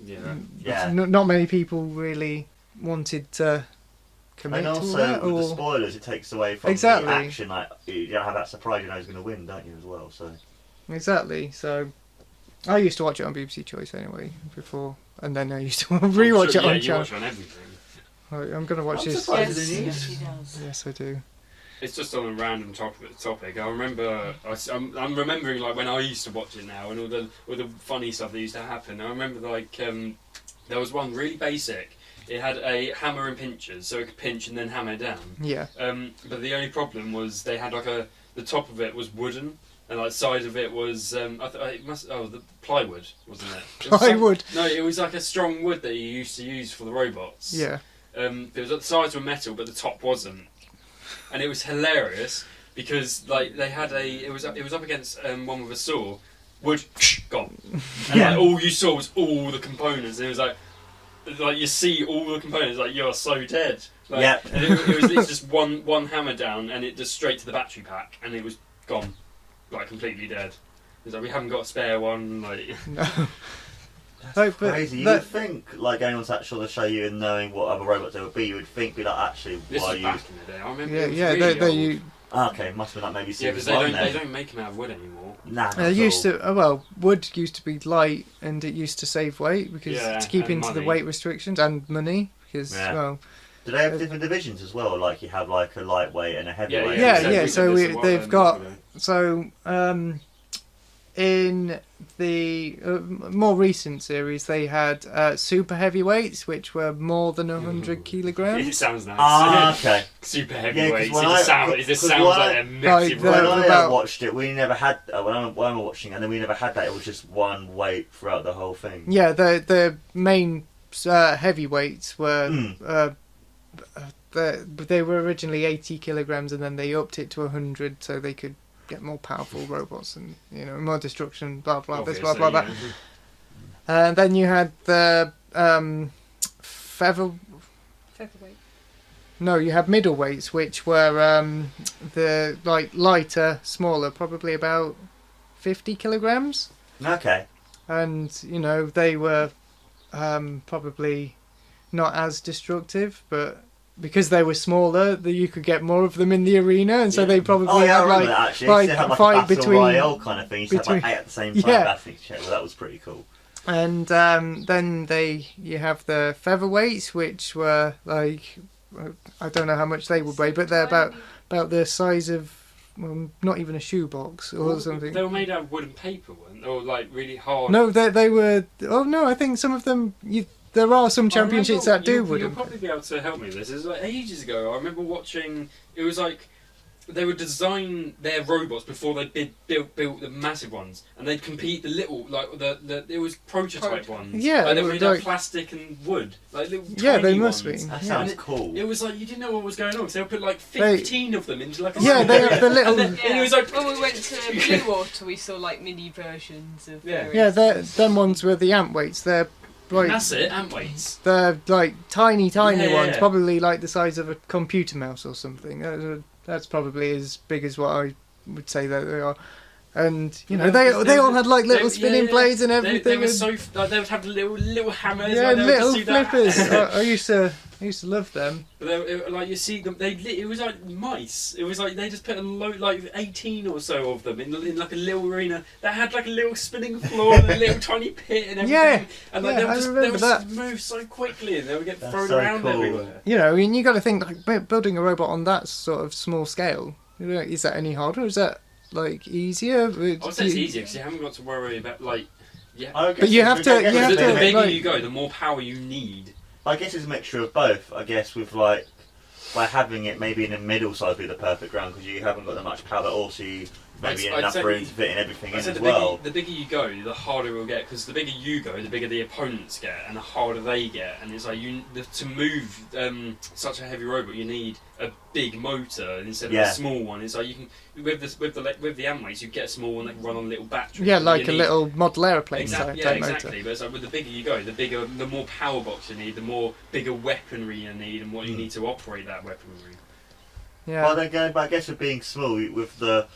Yeah. not many people really wanted to commit And to also that. with the Or spoilers, it takes away from Exactly. the action. Like you don't have that surprise, you know who's going to win, don't you? As well, so exactly, so I used to watch it on BBC Choice anyway before, and then I used to rewatch it on you channel. watch on everything. Right, I'm gonna watch I'm this. surprised. Yes, Didn't yes, he does. Yes, I do. It's just on a random topic. I remember, I'm remembering like when I used to watch it now, and all the funny stuff that used to happen. I remember like there was one really basic. It had a hammer and pinchers, so it could pinch and then hammer down. Yeah. But the only problem was they had like the top of it was wooden, and like side of it was the plywood, wasn't it? It was Plywood. no, it was like a strong wood that you used to use for the robots. Yeah. It was the sides were metal, but the top wasn't, and it was hilarious because like they had it was up against one with a saw, wood gone, and Yeah. like, all you saw was all the components. And it was like you see all the components, like you're so dead. Like, Yep. and it was literally just one hammer down, and it just straight to the battery pack, and it was gone, like completely dead. It's like we haven't got a spare one, like. No. Like, but crazy. You that- would think, like going on to that show to show you and knowing what other robots there would be, you would think, be like, actually, This why was you? back in the day. I remember. Yeah, it was yeah. really They old. Ah, okay, must have been like maybe Yeah, because series one they then. don't make them out of wood anymore. Nah, not It at used all. to wood used to be light, and it used to save weight because Yeah, to keep and into the money. weight restrictions and money because Yeah. well Do they have different divisions as well? Like you have like a lightweight and a heavyweight. Yeah, we said yeah, this so a we- while they've ago, got- didn't so in the more recent series they had super heavyweights which were more than 100 It kilograms. sounds nice. Ah, okay. Super 'cause heavyweights. when it I- just 'cause sounds when like I- a massive Like, When they're robot. I about- watched it, we never had when I was watching, and then we never had that. It was just one weight throughout the whole thing. Yeah, the main heavyweights were Mm. they were originally 80 kilograms and then they upped it to 100 so they could get more powerful robots and more destruction, blah blah this, blah blah that. Obviously, And then you had the Featherweight. No, you had middleweights, which were the like lighter, smaller, probably about 50 kilograms, Okay. and they were probably not as destructive, but because they were smaller, you could get more of them in the arena, and so Yeah. they probably Oh yeah, I had remember like that actually. like They had like fight a battle between royale kind of thing. You used to have like between- 8 at the same time Yeah. battling each other. That was pretty cool. And then you have the featherweights, which were like, I don't know how much they would weigh, but they're about the size of, well, not even a shoebox or something. They were made out of wood and paper, weren't they? Or like really hard. No, they were. Oh no, I think some of them. There are some championships that do wood. You'll probably be able to help me with this. It was like ages ago. I remember watching. It was like they would design their robots before they built the massive ones, and they'd compete the little it was prototype ones. Yeah, like, they were made out like of plastic and wood, like little yeah, tiny they must ones. be. That Yeah. sounds cool. It was like you didn't know what was going on because they would put like 15 of them into like a Yeah, they have the little. and it was like When we went to Blue Water, we saw like mini versions of. Yeah. Yeah, various them ones were the amp weights. They're like that's it, amp weights. they're like tiny Yeah. ones, probably like the size of a computer mouse or something. That's probably as big as what I would say that they are. And you know, Yeah, they all had like little they- spinning yeah, blades and They everything. were and- so like, they would have little hammers. yeah, like, they would just little do that. flippers. I used to love them. But like you see them, it was like mice. It was like they just put a load, like 18 or so of them in like a little arena that had like a little spinning floor and a little tiny pit and everything. Yeah, and like yeah, they would I just remember that. move so quickly and they would get That's thrown so around cool. everywhere. You know, and you got to think like building a robot on that sort of small scale. You know, is that any harder? Is that like easier? I would say it's easier because you haven't got to worry about like. Yeah. But you have to- I guess you have it's the a bit- bigger like- you go, the more power you need. I guess it's a mixture of both. I guess with like by having it maybe in the middle size would be the perfect ground because you haven't got that much power. But also you maybe I'd enough say room to fit in everything in I said as the well. bigger you go, the harder it will get. Because the bigger you go, the bigger the opponents get, and the harder they get. And it's like to move such a heavy robot, you need a big motor instead of Yeah. a small one. It's like you can with the amways, you get a small one that can run on a little battery. Yeah, like You a need- little model aeroplane Exactly, type exactly. motor. But it's like with the bigger you go, the more power box you need, the more bigger weaponry you need, and what you need to operate that weaponry. Yeah. Well, then going back, I guess with being small, with the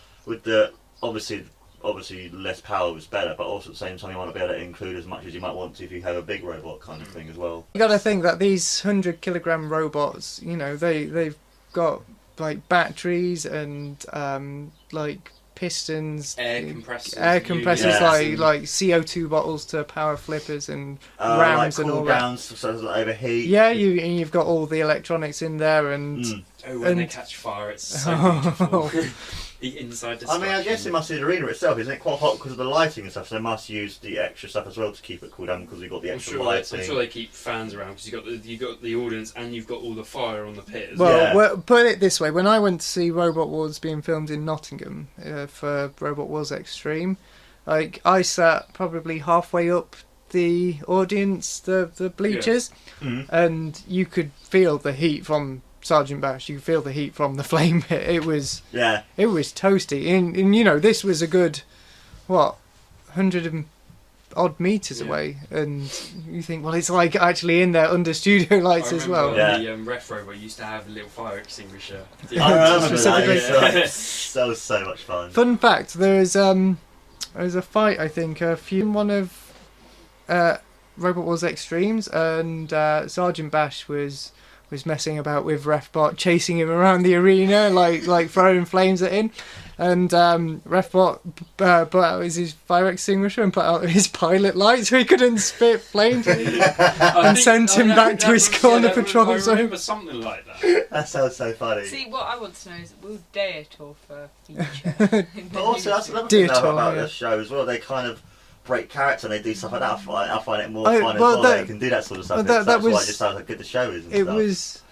obviously less power was better, but also at the same time you want to be able to include as much as you might want to if you have a big robot kind of thing as well. You got to think that these 100-kilogram robots, you know, they've got like batteries and like pistons, Air compressors. Yeah. like CO2 bottles to power flippers and Like rams and cool all that. downs so as to overheat. Yeah, you've got all the electronics in there and. Mm. Oh, when they And- catch fire, it's so beautiful. The inside I destruction. mean, I guess it must be the arena itself, isn't it? Quite hot because of the lighting and stuff. So they must use the extra stuff as well to keep it cool down because we've got the I'm extra sure, lighting. I'm sure they keep fans around because you got the audience and you've got all the fire on the pit as Well, Yeah. well, put it this way: when I went to see Robot Wars being filmed in Nottingham for Robot Wars Extreme, like I sat probably halfway up the audience, the bleachers, Mhm. and you could feel the heat from Sergeant Bash. You could feel the heat from the flame pit. It was Yeah. toasty, and you know this was a good 100 and odd meters Yeah. away, and you think, well, it's like actually in there under studio lights I as remember well. Yeah. The ref robot used to have a little fire extinguisher. I remember that. Specifically- That was so much fun. Fun fact: there's a fight, I think, one of Robot Wars Extremes, and Sergeant Bash was messing about with Refbot, chasing him around the arena, like throwing flames at him, and Refbot put out his fire extinguisher and put out his pilot light so he couldn't spit flames at him. And sent him back to his corner patrol I zone. remember something like that. That sounds so funny. See, what I want to know is, will Deator feature? But also, that's another thing Dear Tom, about yeah. the show as well. They kind of break character and they do stuff like that. I find it more Oh, fun as well, well. that- They can do that sort of stuff. well, that That's why was- it just sounds how good the show is. And It stuff.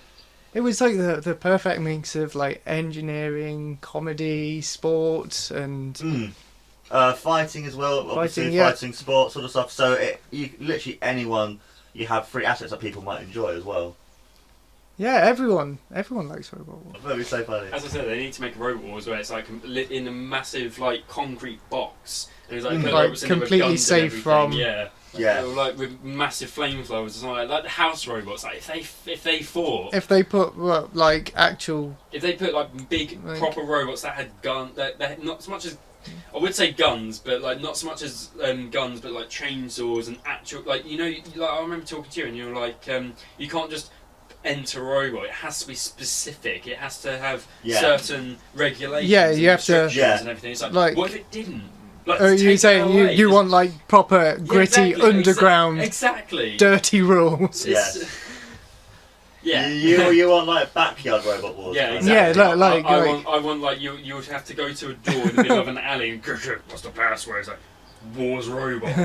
was like the perfect mix of like engineering, comedy, sport, and Fighting as well. Obviously, Fighting, yeah. fighting, sports, sort of stuff. So you literally anyone you have three assets that people might enjoy as well. yeah, everyone likes Robot Wars. That would be so funny. As I said, they need to make a Robot Wars where it's like lit in a massive like concrete box. And it's like, put Like, robots in there with completely guns and safe everything, from- yeah. Yeah. Or, like with massive flamethrowers or something like the house robots. Like if they fought, If they put like actual, if they put like big Like- proper robots that had that had not so much as I would say guns, but like not so much as guns, but like chainsaws and actual like like I remember talking to you and you were like you can't just enter a robot. It has to be specific. It has to have Yeah. certain regulations. Yeah, you and have to- restrictions Yeah. and everything. It's like- what if it didn't? Like, Oh, take you it say away. you Just- want like proper gritty exactly, underground Exactly. dirty rules. It's- Yeah. You want like backyard robot wars? Yeah, kind of exactly. Yeah, like- I want like you would have to go to a door in the middle of an alley and what's the password? It's like Wars Robot.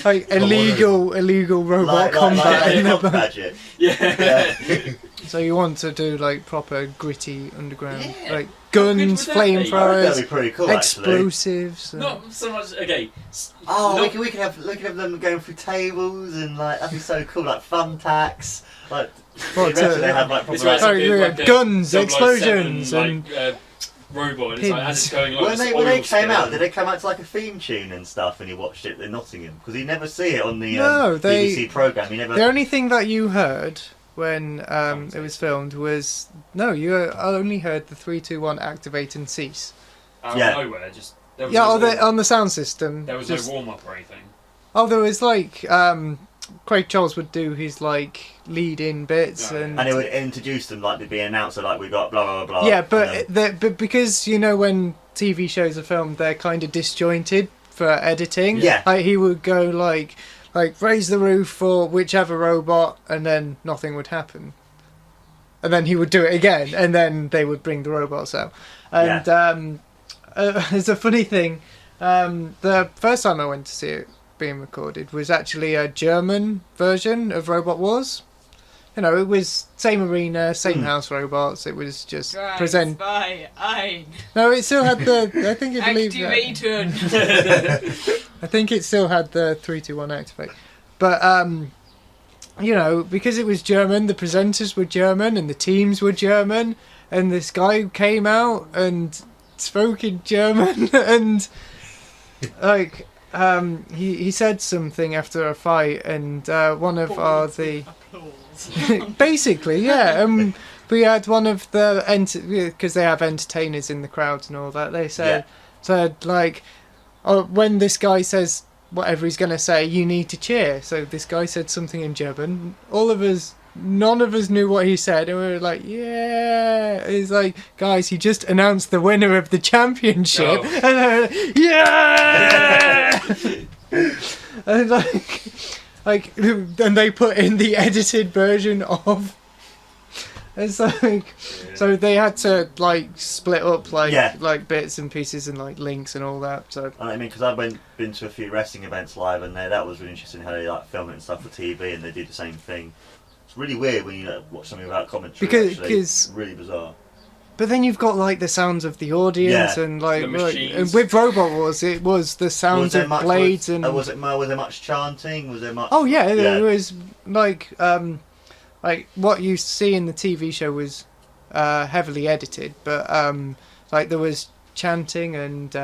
Like illegal robot combat. in the Like back. Gadget. Yeah. So you want to do like proper gritty underground, Yeah. like How good guns, would that be? That'd flamethrowers, be pretty cool, actually. explosives. Not so much. Okay. Oh, not- we can have them going through tables and like that'd be so cool, like thumbtacks. Like What, imagine they have like It's proper. like Sorry, something yeah, like a guns, 007, explosions, like, robot. And it's like, as it's going along, When it's they oil came spilling. out, did they come out to like a theme tune and stuff? And you watched it in Nottingham because you never see it on the No, they- BBC program. You never. The only thing that you heard when it was filmed was you only heard the 3, 2, 1 activate and cease. Out Yeah. of nowhere, just there was Yeah, no on the, warm-up. on the sound system. There was just- no warm up or anything. Oh, there was like Craig Charles would do his like lead-in bits Oh, yeah. and And it would introduce them like they'd be an announcer, like we got blah blah blah. yeah, and but but because when TV shows are filmed, they're kind of disjointed for editing. Yeah. Like he would go like raise the roof for whichever robot, and then nothing would happen. And then he would do it again, and then they would bring the robots out. And it's a funny thing. The first time I went to see it being recorded was actually a German version of Robot Wars. It was same arena, same house robots. It was just present. By ein. No, it still had the. I think it believed that. Activated. I think it still had the 3, 2, 1 activate. But because it was German, the presenters were German and the teams were German, and this guy came out and spoke in German and like he said something after a fight, and one of the basically we had one of the because they have entertainers in the crowds and all that. They said like, when this guy says whatever he's going to say, you need to cheer. So this guy said something in German. None of us knew what he said, and we were like, yeah. He's like, guys, he just announced the winner of the championship. Oh. And they were like, yeah! And they put in the edited version of. It's like, so they had to split up like bits and pieces and like links and all that. So I mean, because I've been to a few wrestling events live, and that was really interesting how they film it and stuff for TV, and they do the same thing. It's really weird when you watch something without commentary. Because it's really bizarre. But then you've got the sounds of the audience and The machines. and with Robot Wars, it was the sounds of blades and. Was there much chanting? Was there much? Oh yeah, it was like what you see in the TV show was heavily edited, but there was chanting and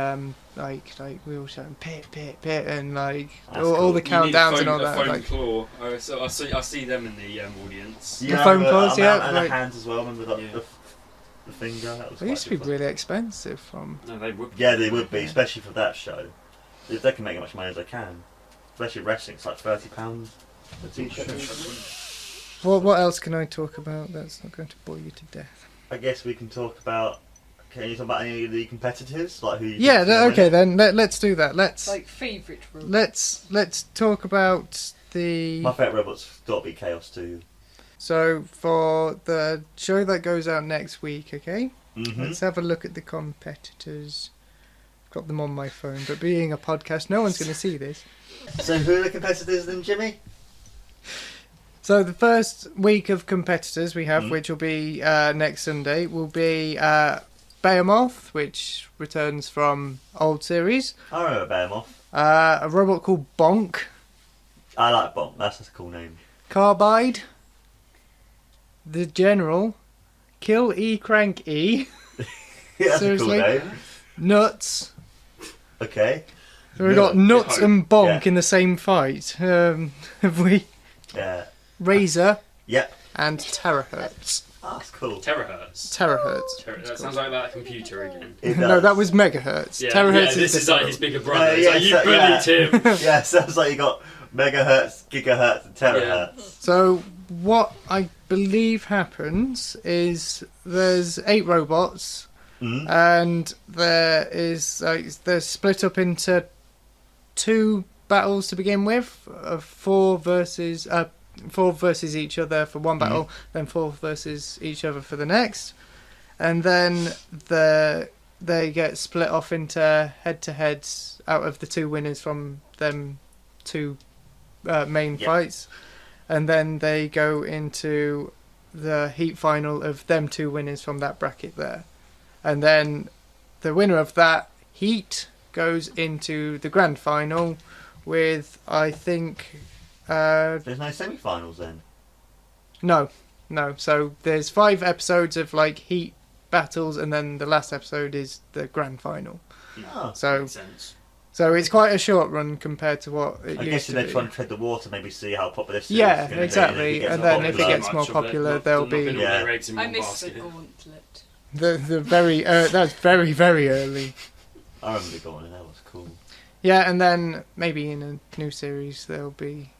we were shouting pit pit pit and all the countdowns and all that. Foam claw. I see them in the audience. The foam claws, and the hands as well. Remember the finger? That was They used to be quite really expensive. No, they would. Yeah, they would be, especially for that show. If they can make as much money as they can, especially wrestling, it's like £30 a t-shirt. What else can I talk about that's not going to bore you to death? I guess we can talk about. Can you talk about any of the competitors, like who? Okay then. Let's do that. Let's Favourite robot. let's talk about the. My favourite robot's got to be Chaos 2. So for the show that goes out next week, okay? Mm-hmm. Let's have a look at the competitors. I've got them on my phone, but being a podcast, no one's going to see this. So who are the competitors then, Jimmy? So the first week of competitors we have, which will be next Sunday, will be Behemoth, which returns from old series. I remember Behemoth. A robot called Bonk. I like Bomb. That's a cool name. Carbide. The General. Kill E Crank E. That's Seriously? a cool name. Nuts. Okay. So we've got Nuts and Bonk Yeah. in the same fight. Have we? Yeah. Razor Yep. and Terahertz. Oh, that's cool. Terahertz. Terahertz. That sounds like that computer again. It No, does. that was megahertz. Yeah, Terahertz this is like his bigger brother. Yeah, It's like, you so- bullied him. Yeah, sounds like you got megahertz, gigahertz, and terahertz. So what I believe happens is there's 8 robots, and they're split up into 2 battles to begin with, 4 versus each other for one battle, then 4 versus each other for the next, and then they get split off into head-to-heads out of the 2 winners from them 2 main fights, and then they go into the heat final of them 2 winners from that bracket there, and then the winner of that heat goes into the grand final with, I think, There's no semi-finals then. no, so there's 5 episodes of like heat battles, and then the last episode is the grand final. Oh. So it's quite a short run compared to what it I used guess to they're be. trying to tread the water, maybe see how popular this Yeah, is gonna exactly. be, And then if it gets more popular, there'll be I miss the gauntlet. the very that's very very early. I remember going, that was cool. Yeah, and then maybe in a new series there'll be.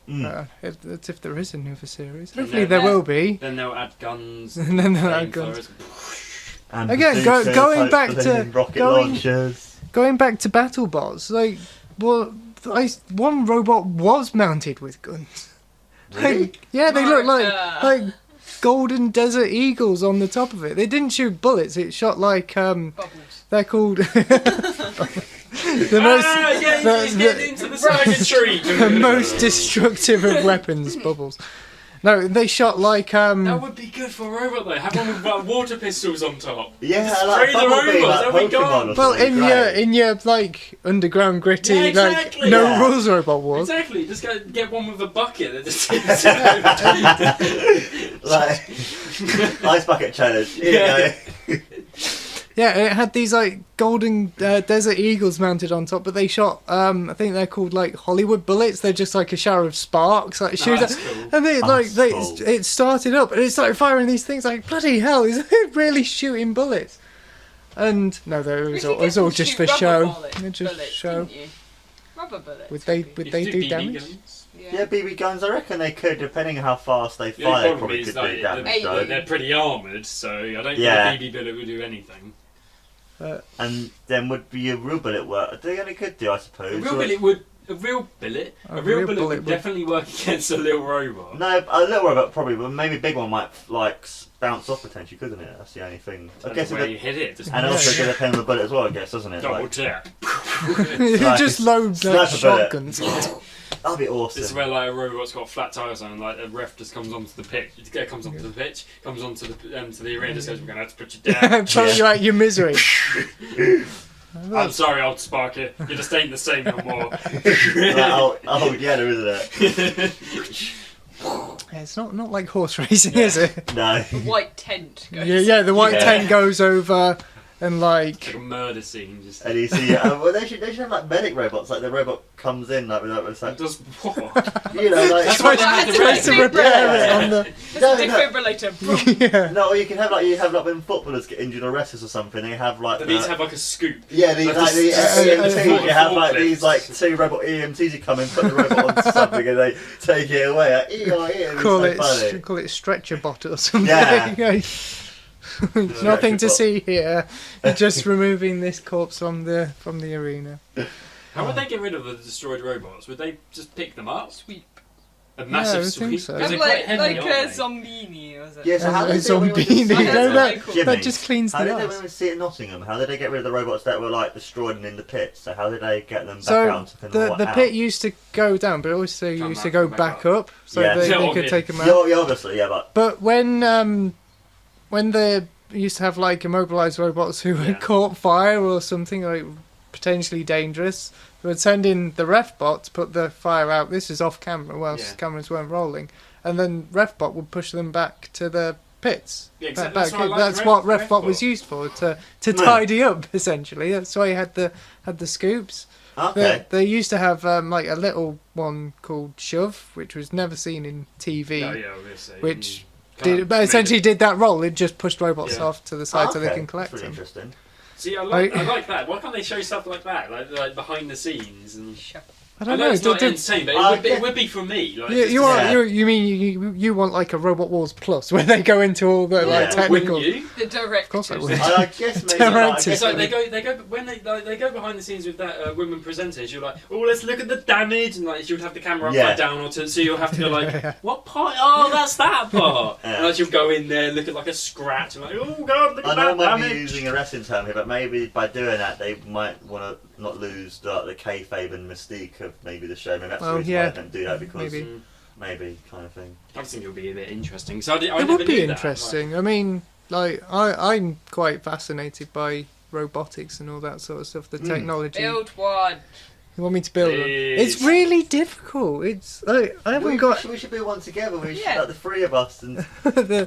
If there is another series, hopefully there will be. Then they'll add guns. And then they'll add guns. And Again, going back to launchers. Going back to battle bots, like, well, one robot was mounted with guns. Really? Like, yeah, they look like golden desert eagles on the top of it. They didn't shoot bullets; it shot like Bubbles. they're called the most destructive of weapons, bubbles. No, they shot like That would be good for a robot though. Have one with water pistols on top. Yeah, Spray like the Bumblebee, robots, like they'll be Pokemon gone. or well something, in your like underground gritty Yeah, exactly. like no Yeah. rules robot wars. Exactly. Just get one with a bucket that just like ice bucket challenge. Here you go. Yeah, it had these like golden desert eagles mounted on top, but they shot I think they're called like Hollywood bullets. They're just like a shower of sparks, like shoot that's at- cool. and they Cool. it started up and it started firing these things like bloody hell, is it really shooting bullets? And no, it was all just for show. It just show. Rubber bullets. Would they do BB damage? guns. Yeah, BB guns. I reckon they could, depending on how fast they The fire. They problem probably is could like, do damage. though. they're pretty armoured, so I don't Yeah. think a BB bullet would do anything. And then would be a real bullet work? They only could do, I suppose. A real Or- bullet would. A real bullet would definitely work against a little robot. No, a little robot probably, but maybe a big one might like bounce off potentially, couldn't it? That's the only thing. I guess. where you hit it. Just And also going to depend on the bullet as well, I guess, doesn't it? double Like, tap. Like just a load like sniper bullet. shotguns. that'd be awesome. This is where like a robot's got a flat tire or something, like a ref just comes onto the pitch, comes onto the arena, just goes, "We're gonna have to put you down." Throw you out your misery. I'm sorry, old Sparky, you just ain't the same no more. Like old Yeller, isn't it? Yeah, it's not like horse racing, is it? No. The white tent goes. Yeah, the white Yeah. tent goes over and Like like a murder scene, just. And you see, well, they should have like medic robots. Like the robot comes in, like with like, Does what? you know, like That's why they had the tries to red. repair Yeah. it on the There's a defibrillator. Boom. yeah. no, or you can have like when footballers get injured or wrestlers or something, they have like They need to have like a scoop. yeah, these Like like the this- EMTs. You have like forklifts. these like 2 robot EMTs. You come in, put the robot onto something, and they take it away. Like, it's Call so it funny. call it stretcher bot or something. Yeah. Nothing to bot. see here. You're just removing this corpse from the arena. How would they get rid of the destroyed robots? Would they just pick them up? Sweep. A massive I would think sweep? so. 'Cause they're Like, quite like heavy, a aren't they? zombini, was it? Yeah, so how A did they zombie. do it? Yeah, that Jimmy, just cleans How the did they ass. when we see it in Nottingham? How did they get rid of the robots that were like destroyed and in the pits? So how did they get them back So out? To thin the out? pit used to go down, but it also used to go back up, so Yeah. they Yeah, could obvious. take them out. Yeah, obviously, yeah, but But when they used to have like immobilized robots who Yeah. had caught fire or something like potentially dangerous, they would send in the ref bot to put the fire out. This is off camera, whilst Yeah. cameras weren't rolling, and then ref bot would push them back to the pits. Yeah, exactly. Back- That's why I like that's the what ref ref bot bot. was used for, to Yeah. tidy up essentially. That's why you had the scoops. okay. They used to have like a little one called Shove, which was never seen in TV. Oh, yeah, obviously. Which Kind Did, of but made essentially it- did that role. It just pushed robots Yeah. off to the side so they Okay, can collect that's really them. interesting. See, I like that. Why can't they show stuff like that, like behind the scenes? And I don't know know. it's not insane, but it would be for me. Like, You mean you want like a Robot Wars Plus where they go into all the like technical? Wouldn't you? The direct. Of course I would. I guess maybe. Directors. It's like they go when they go behind the scenes with that women presenters. You're like, oh, let's look at the damage, and like you'll have the camera upside down, so you'll have to go like, what part? Oh, that's that part. And like you'll go in there, look at like a scratch, and like, oh god, look at that I know I might be damage. using a wrestling term here, but maybe by doing that they might want to not lose the kayfabe and mystique of maybe the show. Maybe that's the reason why they don't do that, because maybe kind of thing. I think it'll be a bit interesting. So I it would be interesting. I mean, like I'm quite fascinated by robotics and all that sort of stuff. The technology. Build one. You want me to build one? It's really difficult. It's like I haven't got. We should build one together. We should, like the three of us, and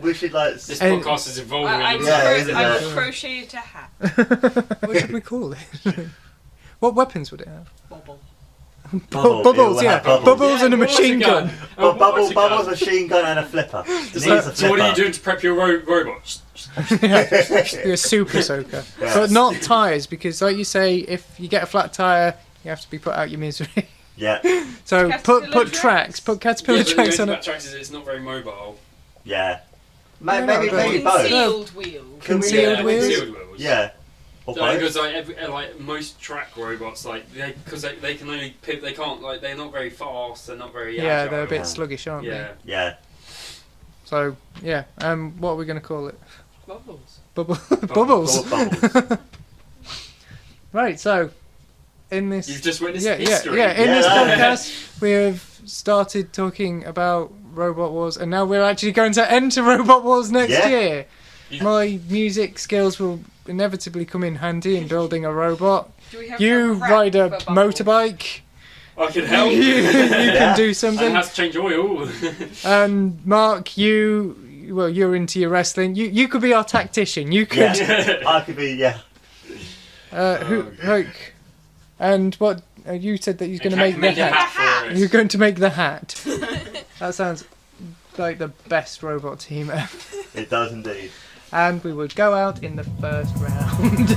we should like. This podcast is evolving. I will crochet a hat. What should we call it? What weapons would it have? Bubbles, yeah. Bubbles and a machine gun. Bubbles, machine gun, and a flipper. So what are you doing to prep your robot? You're a super soaker. But not tyres, because like you say, if you get a flat tyre, you have to be put out your misery. Yeah. So put tracks. Put caterpillar tracks on it. Tracks is it's not very mobile. Yeah. Maybe both. Concealed wheels. Concealed wheels? Concealed wheels. Yeah. Because like most track robots, like because they can only they can't like they're not very fast, they're not very agile. They're a bit sluggish, aren't they? Yeah. So what are we going to call it? Bubbles. Bubbles. Right. So in this, you've just witnessed history. In this podcast, we have started talking about Robot Wars, and now we're actually going to enter Robot Wars next year. My music skills will inevitably come in handy in building a robot. You ride a motorbike. I can help. You can do something. And has to change oil. And Mark, you're into your wrestling. You could be our tactician. You could. I could be. And what you said that you're going to make the hat. You're going to make the hat. That sounds like the best robot team ever. It does indeed. And we would go out in the first round.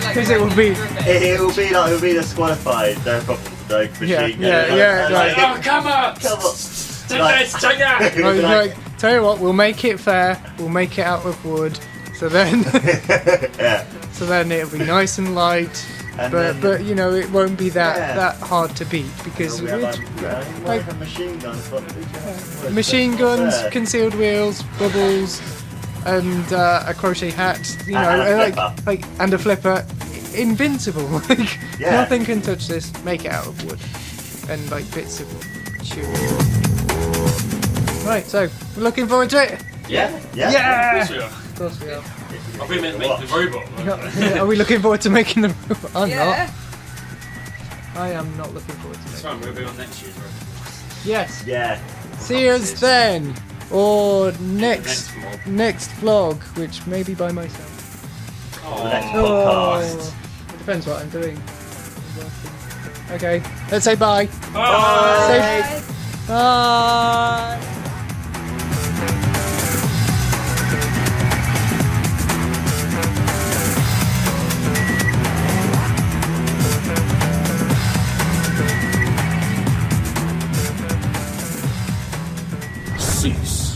Because it will be the squalified. No problem. No machine. Oh come on! Take that! Tell you what, we'll make it fair. We'll make it out of wood. So then, so then it'll be nice and light. But it won't be that hard to beat, because machine guns, concealed wheels, bubbles, and a crochet hat. And a flipper. Invincible. Nothing can touch this. Make it out of wood and bits of shoe. Right. So we're looking forward to it. Yeah. Of course we are. Are we meant to make the robot? Are we looking forward to making the robot? I'm not. I am not looking forward to it. It's fine, we'll be on next year's robot. Yes. Yeah. See us then. Or next vlog, which may be by myself. The next podcast. It depends what I'm doing. Okay. Let's say bye. Bye. Bye. Cease.